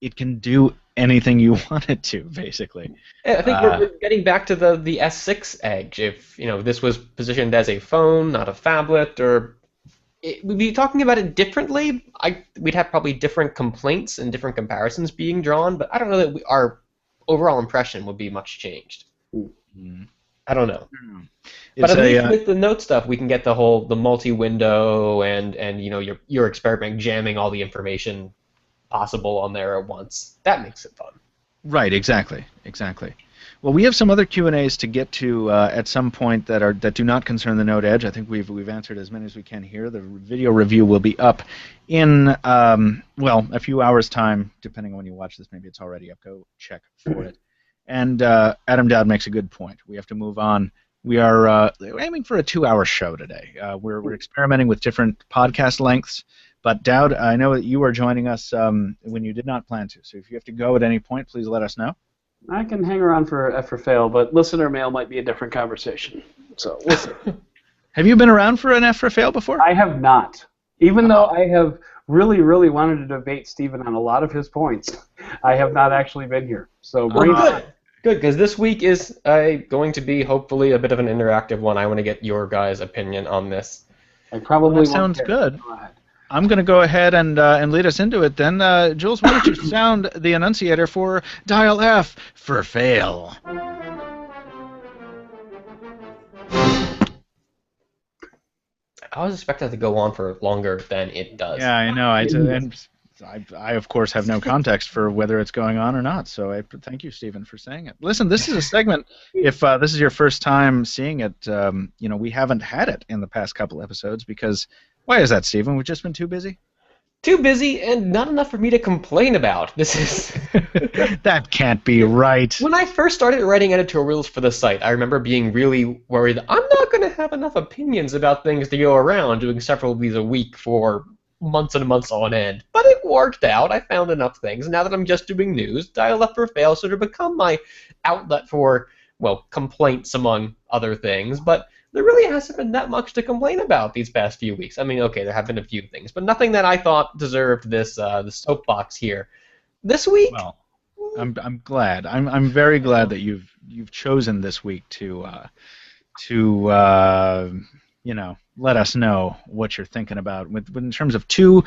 it can do anything you want it to, basically. I think we're getting back to the S6 Edge. If this was positioned as a phone, not a phablet, or we'd be talking about it differently. We'd have probably different complaints and different comparisons being drawn, but I don't know that our overall impression would be much changed. I don't know. But at least with the Note stuff, we can get the multi-window and you're experimenting, jamming all the information possible on there at once. That makes it fun. Right, exactly. Well, we have some other Q&As to get to at some point that do not concern the Note Edge. I think we've answered as many as we can here. The video review will be up in a few hours' time, depending on when you watch this. Maybe it's already up. Go check for it. And Adam Dowd makes a good point. We have to move on. We are aiming for a 2-hour show today. We're experimenting with different podcast lengths. But Dowd, I know that you are joining us when you did not plan to. So if you have to go at any point, please let us know. I can hang around for F for fail, but listener mail might be a different conversation. So we'll see. Have you been around for an F for fail before? I have not. Even though I have really, really wanted to debate Stephen on a lot of his points, I have not actually been here. So bring it on. Good, because this week is going to be hopefully a bit of an interactive one. I want to get your guys' opinion on this. I probably that sounds good. I'm going to go ahead and lead us into it then. Jules, why don't you sound the annunciator for dial F for fail. I was expecting it to go on for longer than it does. Yeah, I know. I of course, have no context for whether it's going on or not, so I thank you, Stephen, for saying it. Listen, this is a segment, if this is your first time seeing it, we haven't had it in the past couple episodes because... Why is that, Stephen? We've just been too busy? Too busy and not enough for me to complain about. This is... That can't be right. When I first started writing editorials for the site, I remember being really worried that I'm not going to have enough opinions about things to go around, doing several of these a week for months and months on end. But it worked out. I found enough things. Now that I'm just doing news, Dial Up for Fail sort of become my outlet for, complaints among other things. But there really hasn't been that much to complain about these past few weeks. I mean, okay, there have been a few things, but nothing that I thought deserved this the soapbox here. This week? Well, I'm glad. I'm very glad that you've chosen this week to let us know what you're thinking about in terms of two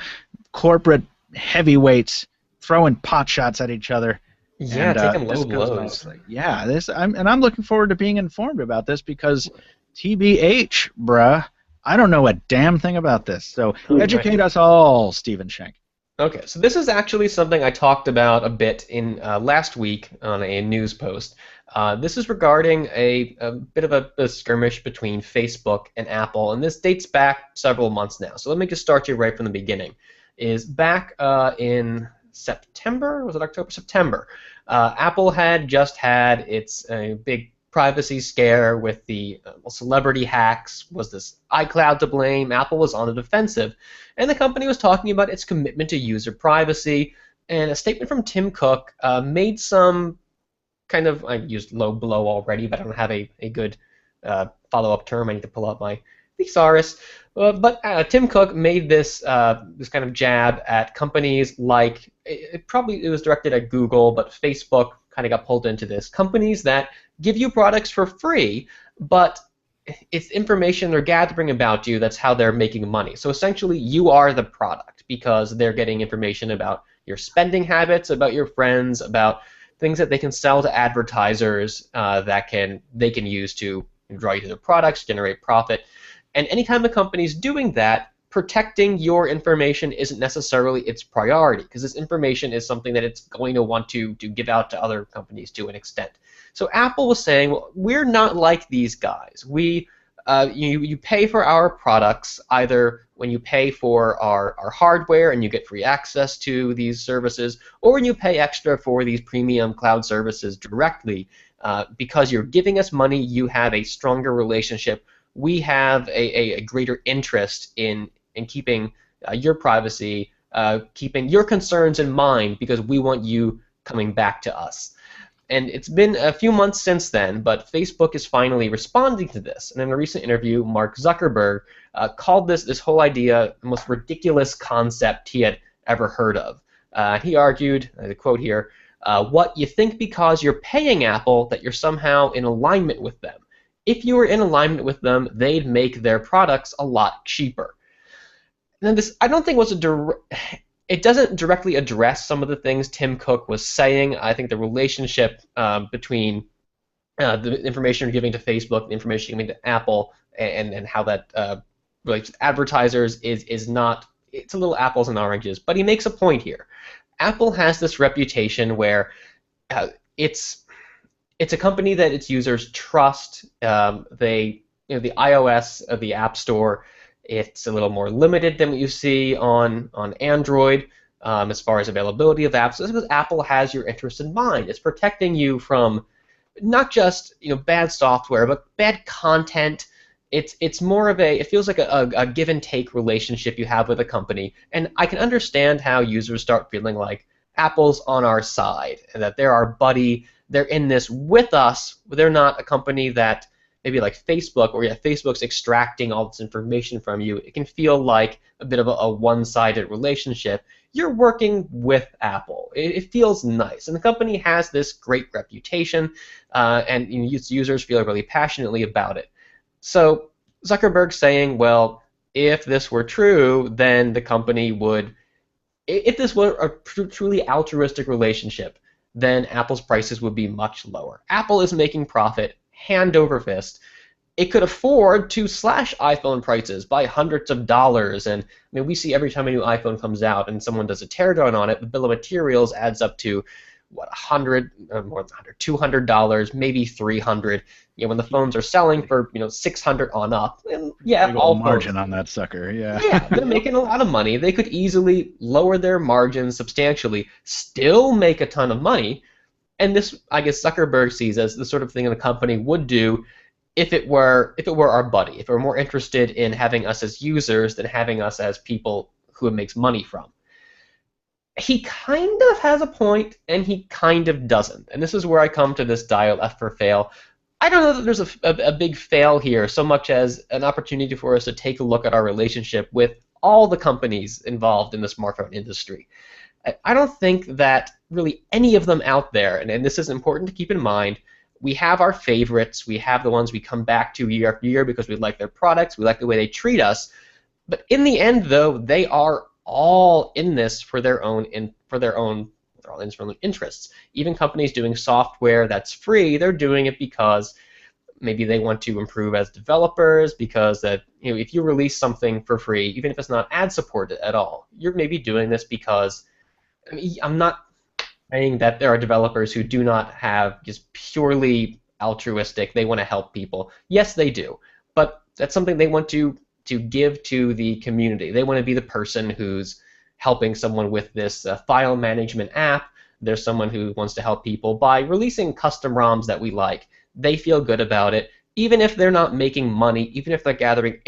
corporate heavyweights throwing pot shots at each other. Yeah, taking low this goes blows. nicely. Yeah, I'm looking forward to being informed about this because TBH, bruh, I don't know a damn thing about this. So educate us all, Stephen Schenk. Okay, so this is actually something I talked about a bit in last week on a news post. This is regarding a bit of a skirmish between Facebook and Apple, and this dates back several months now. So let me just start you right from the beginning. Is back in September, was it October? September. Apple had just had its big privacy scare with the celebrity hacks. Was this iCloud to blame? Apple was on the defensive. And the company was talking about its commitment to user privacy. And a statement from Tim Cook made some kind of, I used low blow already, but I don't have a good follow-up term. I need to pull up my thesaurus. But Tim Cook made this this kind of jab at companies like, it was directed at Google, but Facebook kind of got pulled into this. Companies that give you products for free, but it's information they're gathering about you. That's how they're making money. So essentially, you are the product because they're getting information about your spending habits, about your friends, about things that they can sell to advertisers that they can use to draw you to their products, generate profit. And anytime a company's doing that, protecting your information isn't necessarily its priority because this information is something that it's going to want to give out to other companies to an extent. So Apple was saying, well, we're not like these guys. You pay for our products either when you pay for our hardware and you get free access to these services, or when you pay extra for these premium cloud services directly. Because you're giving us money, you have a stronger relationship. We have a greater interest in keeping your privacy, keeping your concerns in mind because we want you coming back to us. And it's been a few months since then, but Facebook is finally responding to this. And in a recent interview, Mark Zuckerberg called this whole idea the most ridiculous concept he had ever heard of. He argued, the quote here, what you think because you're paying Apple that you're somehow in alignment with them. If you were in alignment with them, they'd make their products a lot cheaper. And this, I don't think was it doesn't directly address some of the things Tim Cook was saying. I think the relationship between the information you're giving to Facebook, the information you're giving to Apple, and how that relates to advertisers is not, it's a little apples and oranges. But he makes a point here. Apple has this reputation where it's a company that its users trust. The iOS of the App Store, it's a little more limited than what you see on Android as far as availability of apps. This is because Apple has your interest in mind. It's protecting you from not just bad software, but bad content. It's more of it feels like a give and take relationship you have with a company. And I can understand how users start feeling like Apple's on our side and that they're our buddy. They're in this with us. But they're not a company that maybe like Facebook, or Facebook's extracting all this information from you. It can feel like a bit of a one-sided relationship. You're working with Apple. It feels nice, and the company has this great reputation, and its users feel really passionately about it. So Zuckerberg's saying, well, if this were true, then the company would, if this were a truly altruistic relationship, then Apple's prices would be much lower. Apple is making profit hand over fist. It could afford to slash iPhone prices by hundreds of dollars, and we see every time a new iPhone comes out and someone does a teardown on it, the bill of materials adds up to what, $100, more than $100, $200, maybe $300. When the phones are selling for $600 on up, and all margin on that sucker, yeah, they're making a lot of money. They could easily lower their margins substantially, still make a ton of money. And this, I guess, Zuckerberg sees as the sort of thing a company would do if it were our buddy, if it were more interested in having us as users than having us as people who it makes money from. He kind of has a point, and he kind of doesn't. And this is where I come to this dial F for fail. I don't know that there's a big fail here so much as an opportunity for us to take a look at our relationship with all the companies involved in the smartphone industry. I don't think that really any of them out there, and this is important to keep in mind, we have our favorites, we have the ones we come back to year after year because we like their products, we like the way they treat us, but in the end, though, they are all in this for their own their own interests. Even companies doing software that's free, they're doing it because maybe they want to improve as developers, because that if you release something for free, even if it's not ad supported at all, you're maybe doing this because I'm not saying that there are developers who do not have just purely altruistic, they want to help people. Yes, they do, but that's something they want to give to the community. They want to be the person who's helping someone with this file management app. There's someone who wants to help people by releasing custom ROMs that we like. They feel good about it, even if they're not making money, even if they're gathering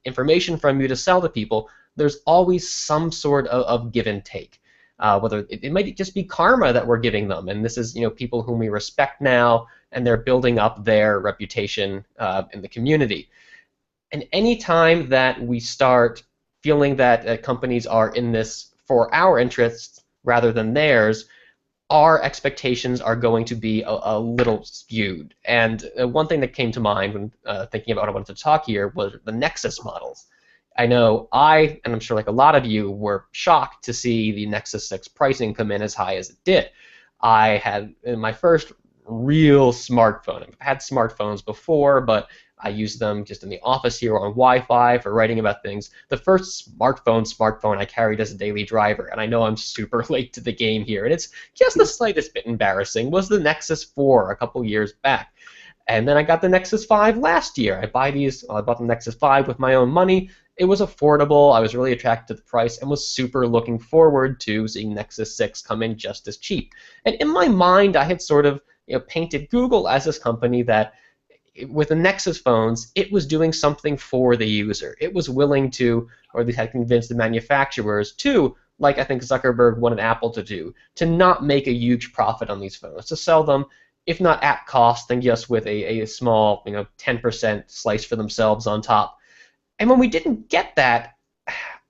information from you to sell to people. There's always some sort of give and take. Whether it might just be karma that we're giving them, and this is people whom we respect now, and they're building up their reputation in the community. And any time that we start feeling that companies are in this for our interests rather than theirs, our expectations are going to be a little skewed. And one thing that came to mind when thinking about what I wanted to talk here was the Nexus models. I know and I'm sure like a lot of you, were shocked to see the Nexus 6 pricing come in as high as it did. I had my first real smartphone. I've had smartphones before, but I use them just in the office here on Wi-Fi for writing about things. The first smartphone I carried as a daily driver, and I know I'm super late to the game here, and it's just the slightest bit embarrassing, was the Nexus 4 a couple years back. And then I got the Nexus 5 last year. I bought the Nexus 5 with my own money. It was affordable. I was really attracted to the price and was super looking forward to seeing Nexus 6 come in just as cheap. And in my mind, I had sort of painted Google as this company that, with the Nexus phones, it was doing something for the user. It was willing to, or they had convinced the manufacturers to, like I think Zuckerberg wanted Apple to do, to not make a huge profit on these phones, to sell them, if not at cost, then just with a small 10% slice for themselves on top. And when we didn't get that,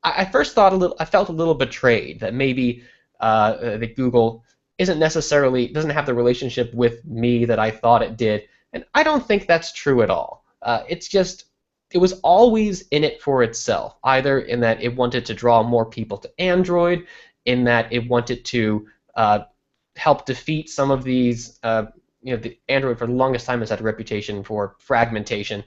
I first thought I felt a little betrayed that maybe that Google doesn't have the relationship with me that I thought it did. And I don't think that's true at all. It was always in it for itself, either in that it wanted to draw more people to Android, in that it wanted to help defeat some of these, the Android for the longest time has had a reputation for fragmentation.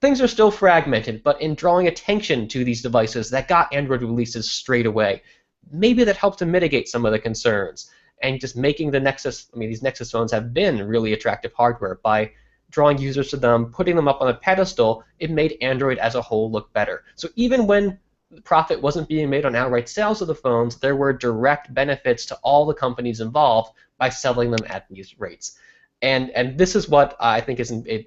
Things are still fragmented, but in drawing attention to these devices that got Android releases straight away, maybe that helped to mitigate some of the concerns. And just making the Nexus, these Nexus phones have been really attractive hardware. By drawing users to them, putting them up on a pedestal, it made Android as a whole look better. So even when the profit wasn't being made on outright sales of the phones, there were direct benefits to all the companies involved by selling them at these rates. And this is what I think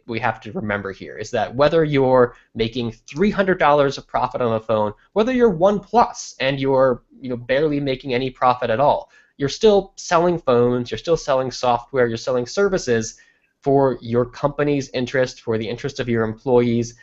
we have to remember here, is that whether you're making $300 of profit on a phone, whether you're OnePlus and you're barely making any profit at all, you're still selling phones, you're still selling software, you're selling services for your company's interest, for the interest of your employees.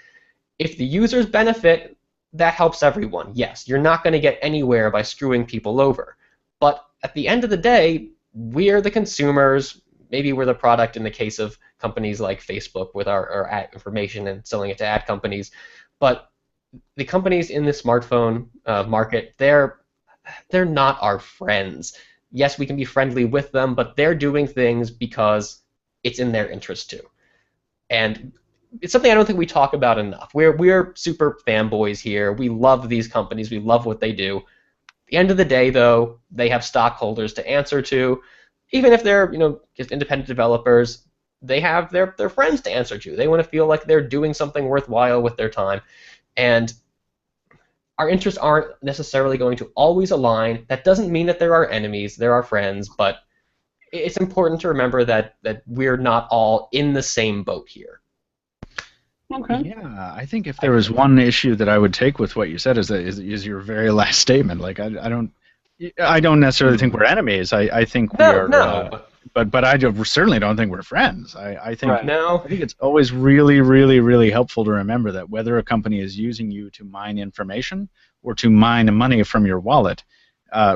If the users benefit, that helps everyone. Yes, you're not going to get anywhere by screwing people over. But at the end of the day, we're the consumers. Maybe we're the product in the case of companies like Facebook with our ad information and selling it to ad companies. But the companies in the smartphone market, they're not our friends. Yes, we can be friendly with them, but they're doing things because it's in their interest too. And it's something I don't think we talk about enough. We're super fanboys here. We love these companies. We love what they do. At the end of the day, though, they have stockholders to answer to. Even if they're just independent developers, they have their friends to answer to. They want to feel like they're doing something worthwhile with their time. And our interests aren't necessarily going to always align. That doesn't mean that there are enemies. There are friends, but it's important to remember that we're not all in the same boat here. Okay. Yeah, I think if there was one issue that I would take with what you said is your very last statement. Like I don't necessarily think we're enemies. I think we are. No. But I certainly don't think we're friends. I think Right. No. I think it's always really, really, really helpful to remember that whether a company is using you to mine information or to mine money from your wallet,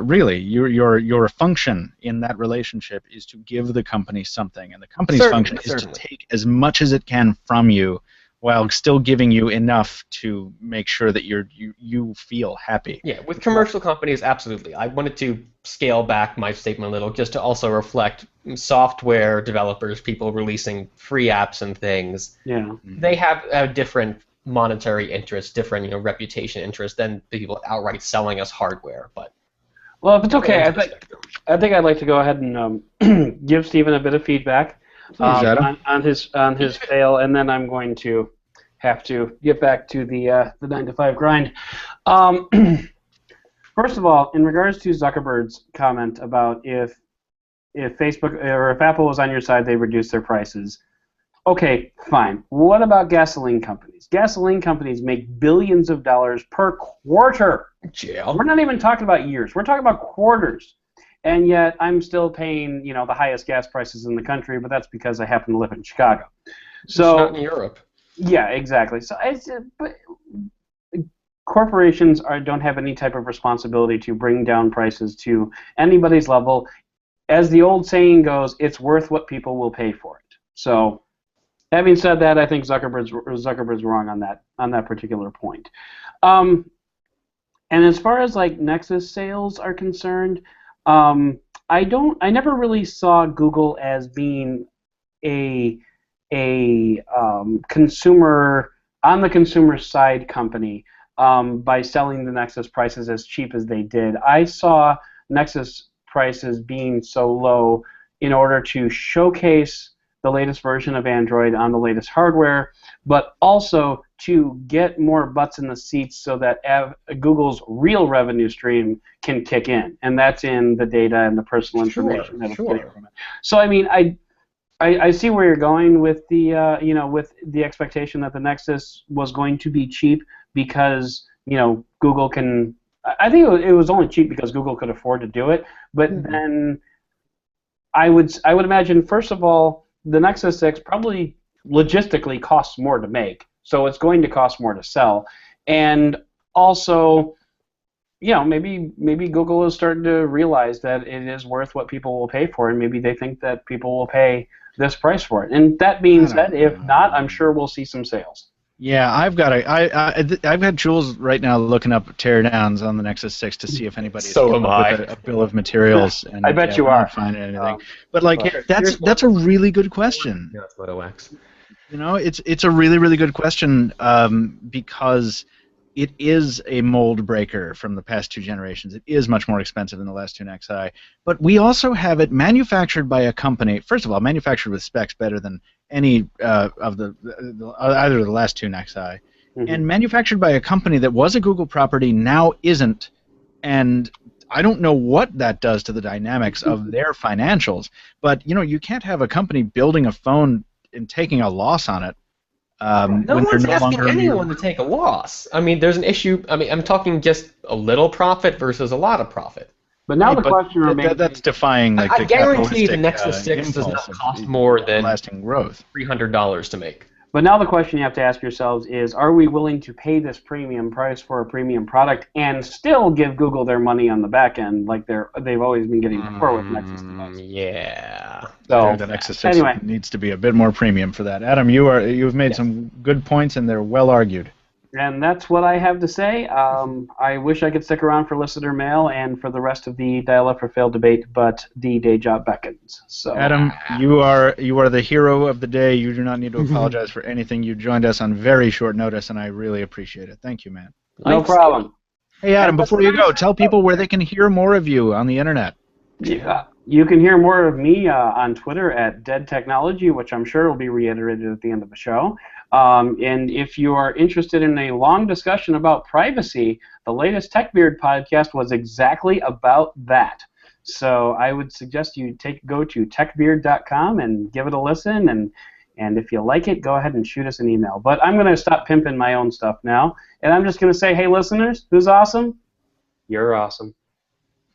really your function in that relationship is to give the company something, and the company's function is to take as much as it can from you while still giving you enough to make sure that you feel happy. Yeah, with commercial companies, absolutely. I wanted to scale back my statement a little just to also reflect software developers, people releasing free apps and things. Yeah. They have a different monetary interest, different reputation interest than the people outright selling us hardware. But well, if it's okay, I think I'd like to go ahead and give Stephen a bit of feedback on his fail, and then I'm going to have to get back to the 9 to 5 grind. First of all, in regards to Zuckerberg's comment about if Facebook or if Apple was on your side, they reduce their prices. Okay, fine. What about gasoline companies? Gasoline companies make billions of dollars per quarter. Yeah. We're not even talking about years. We're talking about quarters. And yet I'm still paying, the highest gas prices in the country, but that's because I happen to live in Chicago. So it's not in Europe. Yeah, exactly. So but corporations don't have any type of responsibility to bring down prices to anybody's level. As the old saying goes, it's worth what people will pay for it. So having said that, I think Zuckerberg's wrong on that particular point. And as far as like Nexus sales are concerned, I never really saw Google as being a consumer on the consumer side company by selling the Nexus prices as cheap as they did. I saw Nexus prices being so low in order to showcase the latest version of Android on the latest hardware, but also to get more butts in the seats so that Google's real revenue stream can kick in, and that's in the data and the personal information that it's getting from it. So I mean, I see where you're going with the with the expectation that the Nexus was going to be cheap because Google can. I think it was only cheap because Google could afford to do it. But then I would imagine, first of all, the Nexus 6 probably logistically costs more to make, so it's going to cost more to sell. And also, maybe Google is starting to realize that it is worth what people will pay for, and maybe they think that people will pay this price for it. And that being said, if not, I'm sure we'll see some sales. Yeah, I've had Jules right now looking up teardowns on the Nexus 6 to see if anybody's come up with a bill of materials. And I bet you are. Finding anything. But that's a really good question. Yeah, it's Moto X. It's a really, really good question because it is a mold breaker from the past two generations. It is much more expensive than the last two Nexi, but we also have it manufactured by a company. First of all, manufactured with specs better than any of either of the last two Nexi, and manufactured by a company that was a Google property, now isn't, and I don't know what that does to the dynamics of their financials. But you can't have a company building a phone and taking a loss on it. No one's asking anyone to take a loss. I mean, there's an issue. I mean, I'm talking just a little profit versus a lot of profit. But now the question remains. That's defying I guarantee the Nexus 6 does not cost more than lasting growth. $300 to make. But now the question you have to ask yourselves is, are we willing to pay this premium price for a premium product and still give Google their money on the back end like they've always been getting before with Nexus devices? Yeah. So the Nexus 6 needs to be a bit more premium for that. Adam, you've made some good points and they're well argued. And that's what I have to say. I wish I could stick around for listener mail and for the rest of the Dial Up or Fail debate, but the day job beckons. So, Adam, you are the hero of the day. You do not need to apologize for anything. You joined us on very short notice, and I really appreciate it. Thank you, man. No problem. Hey, Adam, before you go, tell people where they can hear more of you on the internet. Yeah. You can hear more of me on Twitter at Dead Technology, which I'm sure will be reiterated at the end of the show. And if you are interested in a long discussion about privacy, the latest TechBeard podcast was exactly about that. So I would suggest you go to techbeard.com and give it a listen, and if you like it, go ahead and shoot us an email. But I'm going to stop pimping my own stuff now, and I'm just going to say, hey, listeners, who's awesome? You're awesome.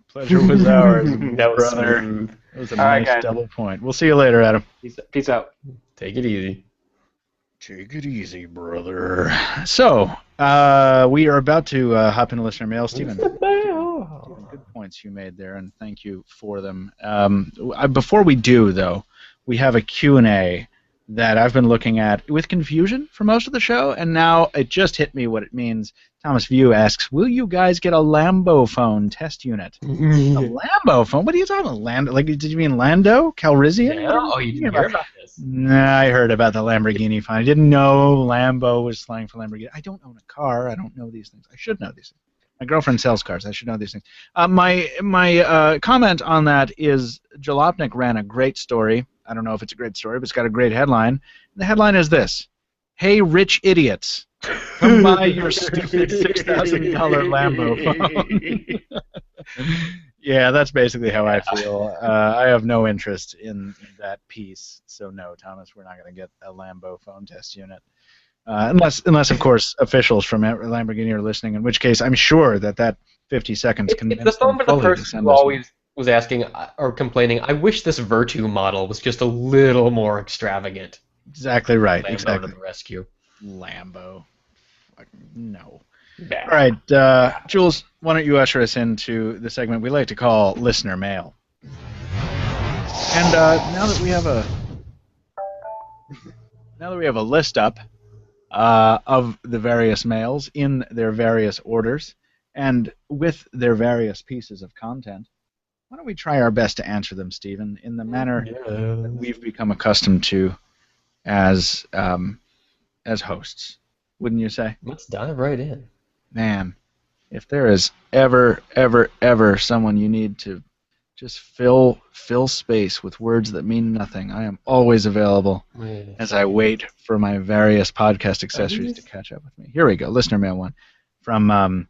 Pleasure was ours, that was brother. That was a nice double point. We'll see you later, Adam. Peace out. Take it easy. Take it easy, brother. So, we are about to hop into listener mail. Stephen, good points you made there, and thank you for them. Before we do, though, we have a Q&A that I've been looking at with confusion for most of the show, and now it just hit me what it means. Thomas View asks, will you guys get a Lambo phone test unit? A Lambo phone? What are you talking about? Lando? Like, did you mean Lando Calrissian? Yeah. Oh, you didn't hear about this? Nah, I heard about the Lamborghini phone. I didn't know Lambo was slang for Lamborghini. I don't own a car. I don't know these things. I should know these things. My girlfriend sells cars. I should know these things. My comment on that is Jalopnik ran a great story. I don't know if it's a great story, but it's got a great headline. The headline is this: "Hey, rich idiots, come buy your stupid $6,000 Lambo phone." Yeah, that's basically how I feel. I have no interest in that piece, so no, Thomas, we're not going to get a Lambo phone test unit. Unless, of course, officials from Lamborghini are listening, in which case I'm sure that 50 seconds convinced the phone them for the fully person who always was asking or complaining, I wish this Virtu model was just a little more extravagant. Exactly right. Lambo exactly. to the rescue. Lambo. No. Bad. All right, Jules, why don't you usher us into the segment we like to call Listener Mail. And now that we have a list up of the various mails in their various orders and with their various pieces of content, why don't we try our best to answer them, Stephen, in the manner that we've become accustomed to as hosts, wouldn't you say? Let's dive right in. Man, if there is ever someone you need to just fill space with words that mean nothing, I am always available as I wait for my various podcast accessories to catch up with me. Here we go, listener mail one from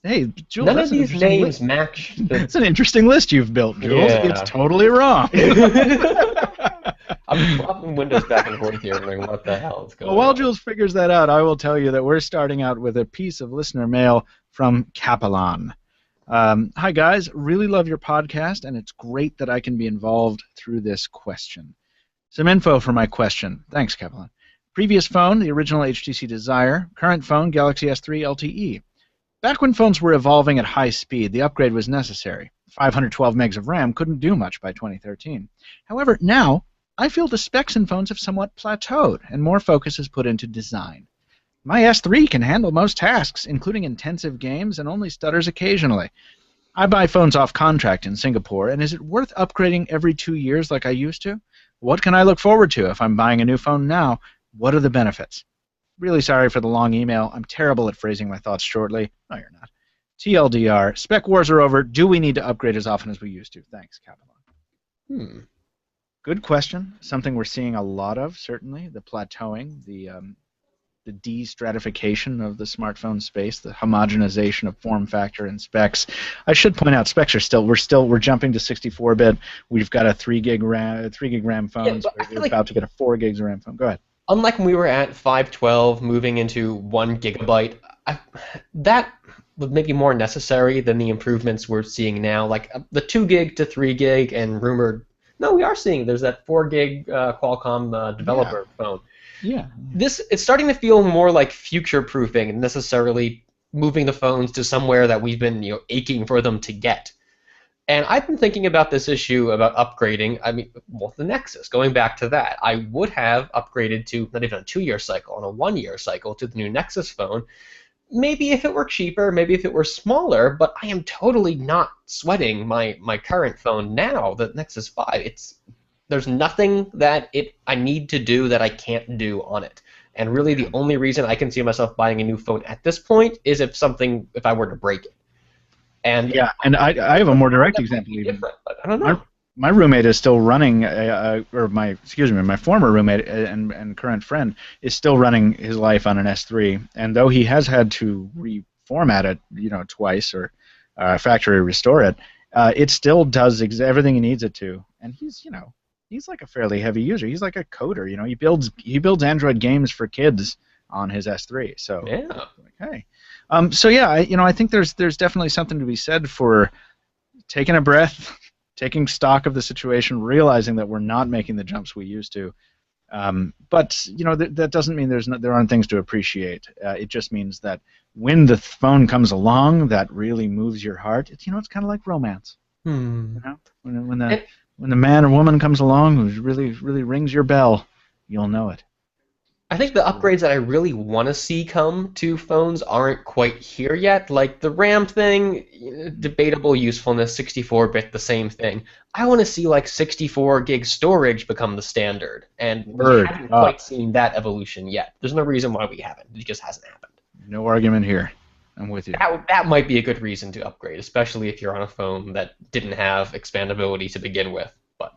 hey, Jules. None of these names match. That's an interesting list you've built, Jules. Yeah. It's totally wrong. I'm flopping windows back and forth here, wondering what the hell is going on. Well, while Jules figures that out, I will tell you that we're starting out with a piece of listener mail from Capellan. Hi, guys. Really love your podcast, and it's great that I can be involved through this question. Some info for my question. Thanks, Capellan. Previous phone, the original HTC Desire. Current phone, Galaxy S3 LTE. Back when phones were evolving at high speed, the upgrade was necessary. 512 megs of RAM couldn't do much by 2013. However, now, I feel the specs in phones have somewhat plateaued, and more focus is put into design. My S3 can handle most tasks, including intensive games, and only stutters occasionally. I buy phones off contract in Singapore, and is it worth upgrading every 2 years like I used to? What can I look forward to if I'm buying a new phone now? What are the benefits? Really sorry for the long email. I'm terrible at phrasing my thoughts shortly. No, you're not. TLDR, spec wars are over. Do we need to upgrade as often as we used to? Thanks, Capellan. Good question. Something we're seeing a lot of, certainly. The plateauing, the de-stratification of the smartphone space, the homogenization of form factor and specs. I should point out, specs are we're jumping to 64-bit. We've got a 3 gig RAM phone. So we're about to get a 4 gigs RAM phone. Go ahead. Unlike when we were at 512, moving into 1 gigabyte, that would maybe more necessary than the improvements we're seeing now, like the 2 gig to 3 gig and rumored. No, we are seeing there's that 4 gig Qualcomm developer phone. Yeah. It's starting to feel more like future-proofing and necessarily moving the phones to somewhere that we've been aching for them to get. And I've been thinking about this issue about upgrading. I mean, well, the Nexus, going back to that, I would have upgraded to not even a 2-year cycle, on a 1-year cycle to the new Nexus phone. Maybe if it were cheaper, maybe if it were smaller, but I am totally not sweating my current phone now, the Nexus 5. There's nothing that I need to do that I can't do on it. And really the only reason I can see myself buying a new phone at this point is if I were to break it. And yeah, and I have a more direct example even. But I don't know. My roommate is still running, my former roommate and current friend is still running his life on an S3, and though he has had to reformat it, twice or factory restore it, it still does everything he needs it to, and he's like a fairly heavy user. He's like a coder, he builds Android games for kids on his S3. So yeah, okay. I think there's definitely something to be said for taking a breath, taking stock of the situation, realizing that we're not making the jumps we used to. But that doesn't mean there aren't things to appreciate. It just means that when the phone comes along that really moves your heart, it's kind of like romance. When the man or woman comes along who really rings your bell, you'll know it. I think the upgrades that I really want to see come to phones aren't quite here yet. Like the RAM thing, debatable usefulness, 64-bit, the same thing. I want to see like 64 gig storage become the standard, and we haven't quite seen that evolution yet. There's no reason why we haven't. It just hasn't happened. No argument here. I'm with you. That might be a good reason to upgrade, especially if you're on a phone that didn't have expandability to begin with. But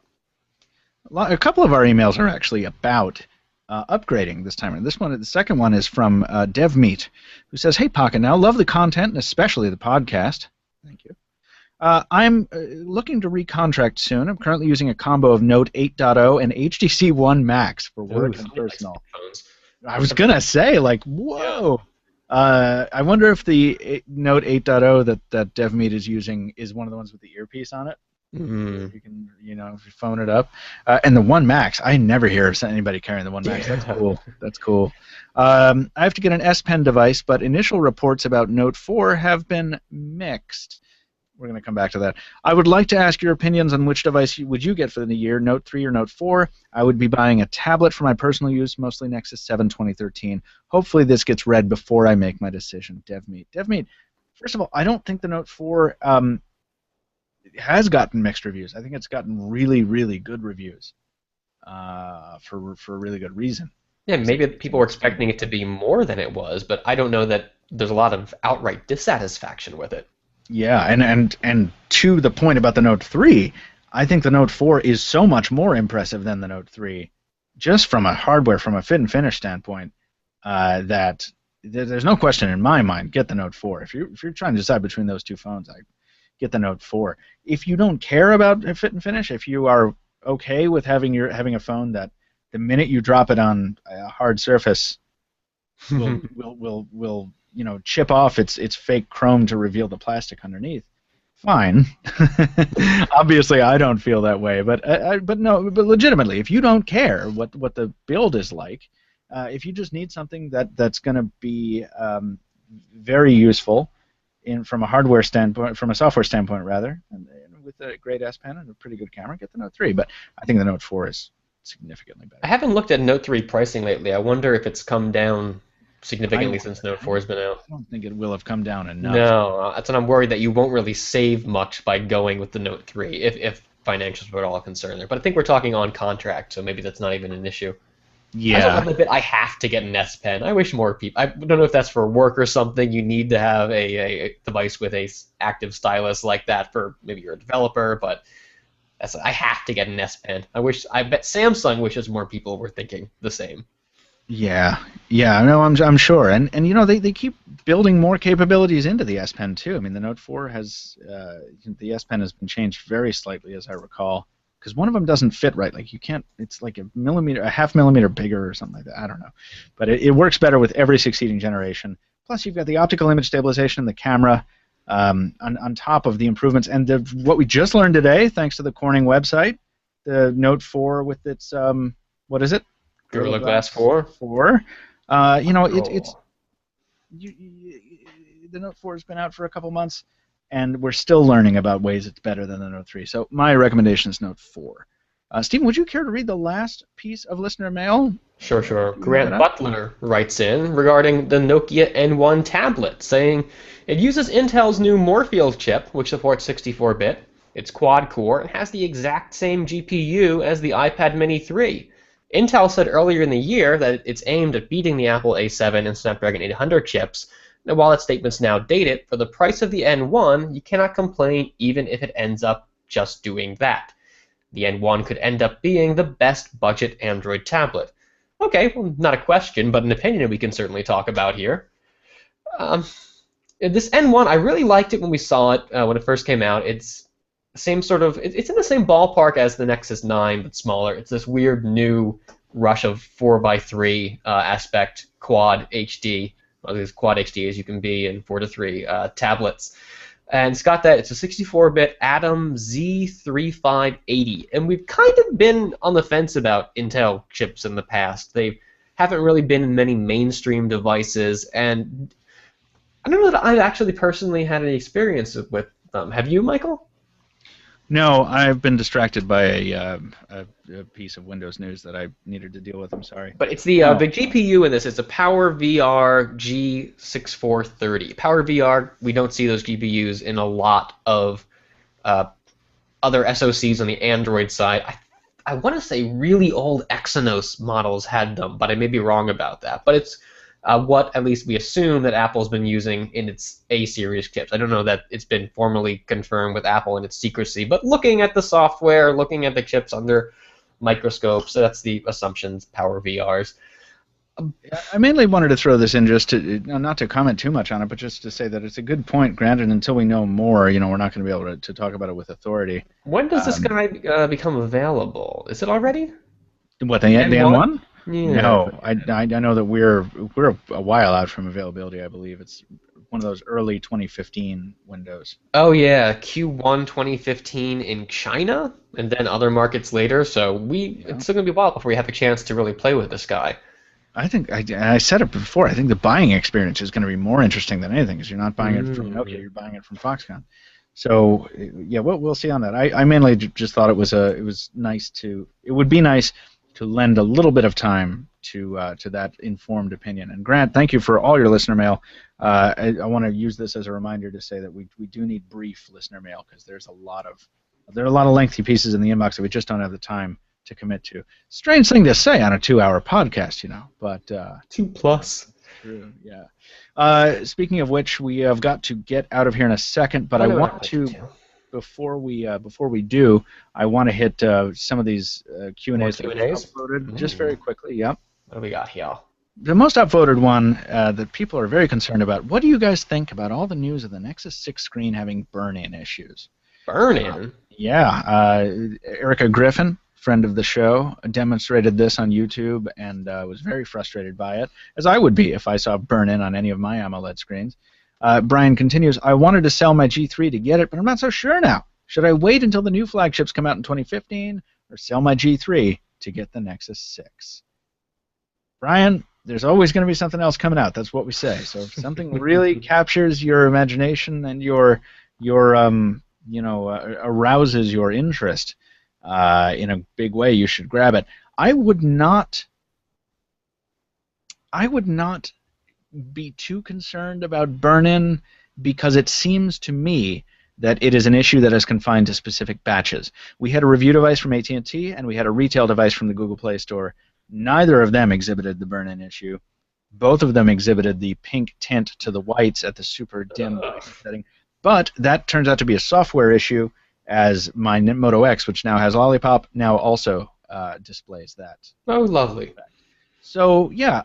a couple of our emails are actually about upgrading this time. And the second one is from DevMeat, who says, "Hey Pocketnow, love the content and especially the podcast." Thank you. I'm looking to recontract soon. I'm currently using a combo of Note 8.0 and HTC One Max for work and personal. I was gonna say, like, whoa. I wonder if the Note 8.0 that DevMeat is using is one of the ones with the earpiece on it. Mm. You can, if you phone it up. And the One Max, I never hear of anybody carrying the One Max. That's cool. That's cool. I have to get an S Pen device, but initial reports about Note 4 have been mixed. We're going to come back to that. I would like to ask your opinions on which device would you get for the year, Note 3 or Note 4. I would be buying a tablet for my personal use, mostly Nexus 7 2013. Hopefully this gets read before I make my decision. DevMeat, first of all, I don't think the Note 4 has gotten mixed reviews. I think it's gotten really, really good reviews for a really good reason. Yeah, maybe people were expecting it to be more than it was, but I don't know that there's a lot of outright dissatisfaction with it. Yeah, and to the point about the Note 3, I think the Note 4 is so much more impressive than the Note 3, just from a hardware, from a fit and finish standpoint, that there's no question in my mind, get the Note 4. If you're trying to decide between those two phones, I get the Note 4. If you don't care about fit and finish, if you are okay with having a phone that the minute you drop it on a hard surface will chip off its fake chrome to reveal the plastic underneath, fine. Obviously, I don't feel that way, but legitimately, if you don't care what the build is like, if you just need something that's going to be very useful from a hardware standpoint, from a software standpoint rather, and with a great S Pen and a pretty good camera, get the Note 3. But I think the Note 4 is significantly better. I haven't looked at Note 3 pricing lately. I wonder if it's come down significantly since Note 4 has been out. I don't think it will have come down enough. No, that's what I'm worried, that you won't really save much by going with the Note 3 if financials were at all a concern there. But I think we're talking on contract, so maybe that's not even an issue. Yeah. I have to get an S Pen. I wish more people. I don't know if that's for work or something. You need to have a device with a active stylus like that for maybe you're a developer, but I have to get an S Pen. I bet Samsung wishes more people were thinking the same. Yeah, no, I'm sure, and they keep building more capabilities into the S Pen too. I mean, the Note 4 has the S Pen has been changed very slightly, as I recall, because one of them doesn't fit right. Like you can't, it's like a half millimeter bigger or something like that. I don't know, but it works better with every succeeding generation. Plus, you've got the optical image stabilization, the camera, on top of the improvements, and what we just learned today, thanks to the Corning website, the Note 4 with its what is it? Gorilla Glass 4. It's the Note 4 has been out for a couple months, and we're still learning about ways it's better than the Note 3. So my recommendation is Note 4. Stephen, would you care to read the last piece of listener mail? Sure. Grant Butler writes in regarding the Nokia N1 tablet, saying it uses Intel's new Morpheus chip, which supports 64-bit. It's quad-core and has the exact same GPU as the iPad Mini 3. Intel said earlier in the year that it's aimed at beating the Apple A7 and Snapdragon 800 chips. And while that statement's now dated, for the price of the N1, you cannot complain even if it ends up just doing that. The N1 could end up being the best budget Android tablet. Okay, well, not a question, but an opinion we can certainly talk about here. This N1, I really liked it when we saw it when it first came out. It's same sort of, it's in the same ballpark as the Nexus 9, but smaller. It's this weird new rush of 4x3 aspect quad HD, as quad HD as you can be in 4:3 tablets. And it's got that, it's a 64-bit Atom Z3580. And we've kind of been on the fence about Intel chips in the past. They haven't really been in many mainstream devices, and I don't know that I've actually personally had any experience with them. Have you, Michael? No, I've been distracted by a piece of Windows news that I needed to deal with. I'm sorry. But it's the GPU in this. It's a PowerVR G6430. PowerVR, we don't see those GPUs in a lot of other SoCs on the Android side. I want to say really old Exynos models had them, but I may be wrong about that. But it's what at least we assume that Apple's been using in its A-series chips. I don't know that it's been formally confirmed with Apple in its secrecy, but looking at the software, looking at the chips under microscopes, so that's the assumptions, PowerVRs. I mainly wanted to throw this in just to, not to comment too much on it, but just to say that it's a good point. Granted, until we know more, we're not going to be able to talk about it with authority. When does this guy become available? Is it already? What, the N1? Yeah. No, I know that we're a while out from availability. I believe it's one of those early 2015 windows. Oh yeah, Q1 2015 in China, and then other markets later. So it's still gonna be a while before we have a chance to really play with this guy. I think I said it before. I think the buying experience is going to be more interesting than anything, because you're not buying it from Nokia, you're buying it from Foxconn. So yeah, we'll see on that. I mainly just thought it was nice to. It would be nice to lend a little bit of time to that informed opinion. And Grant, thank you for all your listener mail. I want to use this as a reminder to say that we do need brief listener mail, because there are a lot of lengthy pieces in the inbox that we just don't have the time to commit to. Strange thing to say on a 2-hour podcast, but 2+. True, yeah. Speaking of which, we have got to get out of here in a second, but I want to. Before we do, I want to hit some of these Q&As that we upvoted just very quickly. Yep. What do we got here? The most upvoted one that people are very concerned about. What do you guys think about all the news of the Nexus 6 screen having burn-in issues? Burn-in? Yeah. Erica Griffin, friend of the show, demonstrated this on YouTube and was very frustrated by it, as I would be if I saw burn-in on any of my AMOLED screens. Brian continues, I wanted to sell my G3 to get it, but I'm not so sure now. Should I wait until the new flagships come out in 2015 or sell my G3 to get the Nexus 6? Brian, there's always going to be something else coming out. That's what we say. So if something really captures your imagination and arouses your interest in a big way, you should grab it. I would not be too concerned about burn-in, because it seems to me that it is an issue that is confined to specific batches. We had a review device from AT&T and we had a retail device from the Google Play Store. Neither of them exhibited the burn-in issue. Both of them exhibited the pink tint to the whites at the super dim setting. But that turns out to be a software issue, as my Moto X, which now has Lollipop, now also displays that. Oh, lovely. So yeah,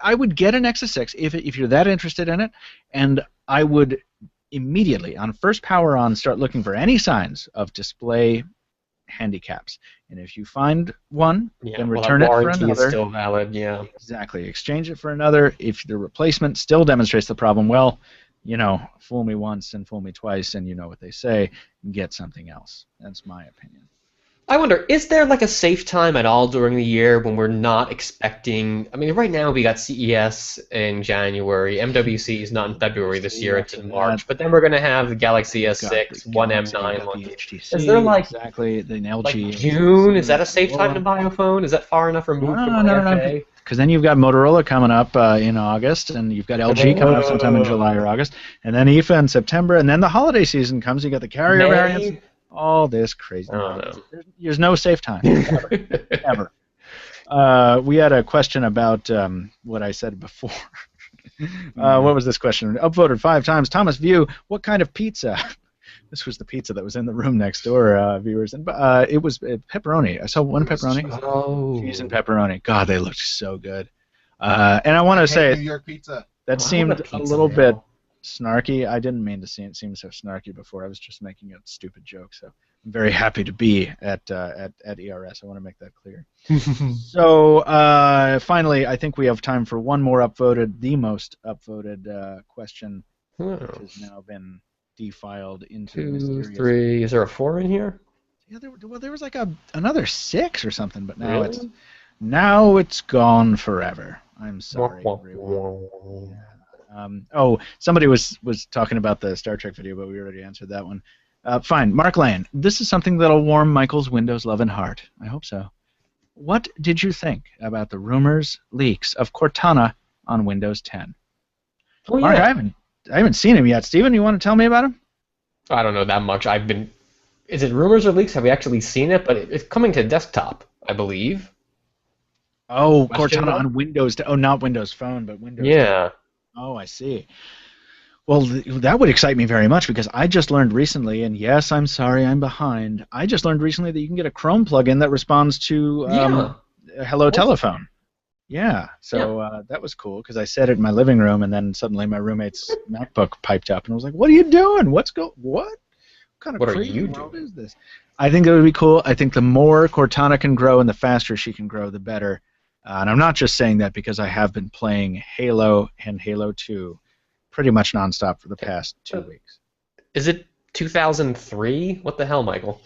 I would get a Nexus 6 if you're that interested in it, and I would immediately, on first power on, start looking for any signs of display handicaps. And if you find one, then return it for another. Warranty is still valid, yeah. Exactly. Exchange it for another. If the replacement still demonstrates the problem, well, fool me once and fool me twice, and you know what they say, get something else. That's my opinion. I wonder, is there like a safe time at all during the year when we're not expecting? I mean, right now we got CES in January. MWC is not in February this year; it's in March. But then we're going to have the Galaxy S6, One M9 launch. Is there like exactly the LG? Like June? Is that a safe time to buy a phone? Is that far enough removed from No. Because then you've got Motorola coming up in August, and you've got LG coming up sometime in July or August, and then IFA in September, and then the holiday season comes. You got the carrier variants. All this crazy. Oh, no. There's no safe time, ever. We had a question about what I said before. What was this question? Upvoted 5 times. Thomas View, what kind of pizza? This was the pizza that was in the room next door, viewers. And it was pepperoni. I saw one pepperoni. Cheese and pepperoni. God, they looked so good. And I want to say New York pizza. That seemed a little bit snarky. I didn't mean to seem so snarky before. I was just making a stupid joke. So I'm very happy to be at ERS. I want to make that clear. So finally, I think we have time for one more the most upvoted question, which has now been defiled into 2, 3. Is there a 4 in here? Yeah, there was like another 6 or something, but now it's gone forever. I'm sorry, everyone. Somebody was talking about the Star Trek video, but we already answered that one. Fine. Mark Lane, this is something that'll warm Michael's Windows love and heart. I hope so. What did you think about the rumors, leaks of Cortana on Windows 10? Oh, Mark, yeah. I haven't seen him yet. Steven, you want to tell me about him? I don't know that much. Is it rumors or leaks? Have we actually seen it? But it's coming to desktop, I believe. Oh, Cortana on Windows. Not Windows Phone, but Windows. Yeah. 10. Oh, I see. Well, that would excite me very much because I just learned recently, and yes, I'm sorry, I'm behind. I just learned recently that you can get a Chrome plugin that responds to Hello Telephone. Yeah, so that was cool because I set it in my living room, and then suddenly my roommate's MacBook piped up, and I was like, "What are you doing? What kind of crazy world is this?" I think it would be cool. I think the more Cortana can grow and the faster she can grow, the better. And I'm not just saying that because I have been playing Halo and Halo 2 pretty much nonstop for the past 2 weeks. Is it 2003? What the hell, Michael?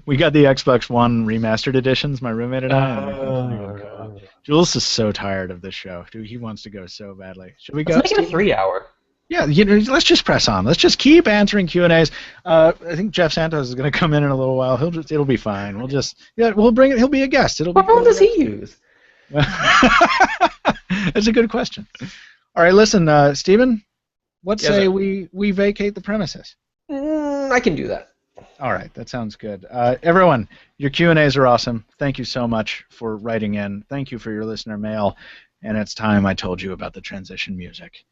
We got the Xbox One remastered editions, my roommate and I. Jules is so tired of this show. Dude, he wants to go so badly. Should we go? Let's make it a 3-hour. Yeah, let's just press on. Let's just keep answering Q&As. I think Jeff Santos is going to come in a little while. It'll be fine. We'll bring it. He'll be a guest. What phone does he use? That's a good question. All right, listen, Stephen. Let's say we vacate the premises. I can do that. All right, that sounds good. Everyone, your Q&As are awesome. Thank you so much for writing in. Thank you for your listener mail. And it's time I told you about the transition music.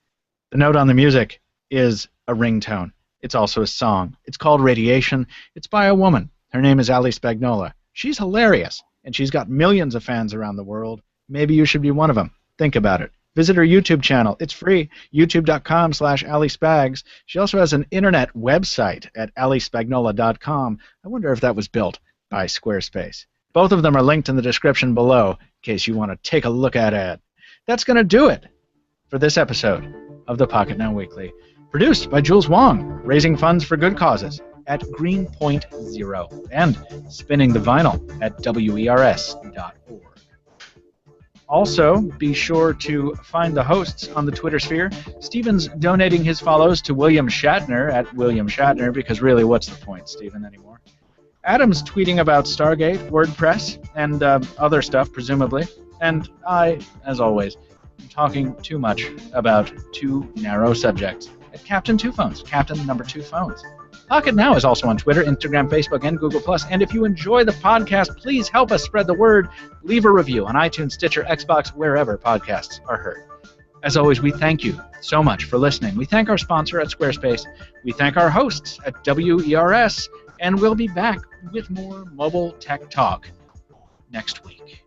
The note on the music is a ringtone. It's also a song. It's called Radiation. It's by a woman. Her name is Ali Spagnola. She's hilarious, and she's got millions of fans around the world. Maybe you should be one of them. Think about it. Visit her YouTube channel. It's free, youtube.com/AliSpags. She also has an internet website at alispagnola.com. I wonder if that was built by Squarespace. Both of them are linked in the description below in case you want to take a look at it. That's going to do it for this episode of the Pocketnow Weekly, produced by Jules Wong, raising funds for good causes at Greenpoint Zero, and spinning the vinyl at wers.org. Also, be sure to find the hosts on the Twitter sphere. Steven's donating his follows to William Shatner at William Shatner, because really, what's the point, Steven, anymore? Adam's tweeting about Stargate, WordPress, and other stuff, presumably. And I, as always, am talking too much about two narrow subjects at Captain Two Phones, Captain number 2 Phones. Pocketnow is also on Twitter, Instagram, Facebook, and Google+. And if you enjoy the podcast, please help us spread the word. Leave a review on iTunes, Stitcher, Xbox, wherever podcasts are heard. As always, we thank you so much for listening. We thank our sponsor at Squarespace. We thank our hosts at WERS. And we'll be back with more mobile tech talk next week.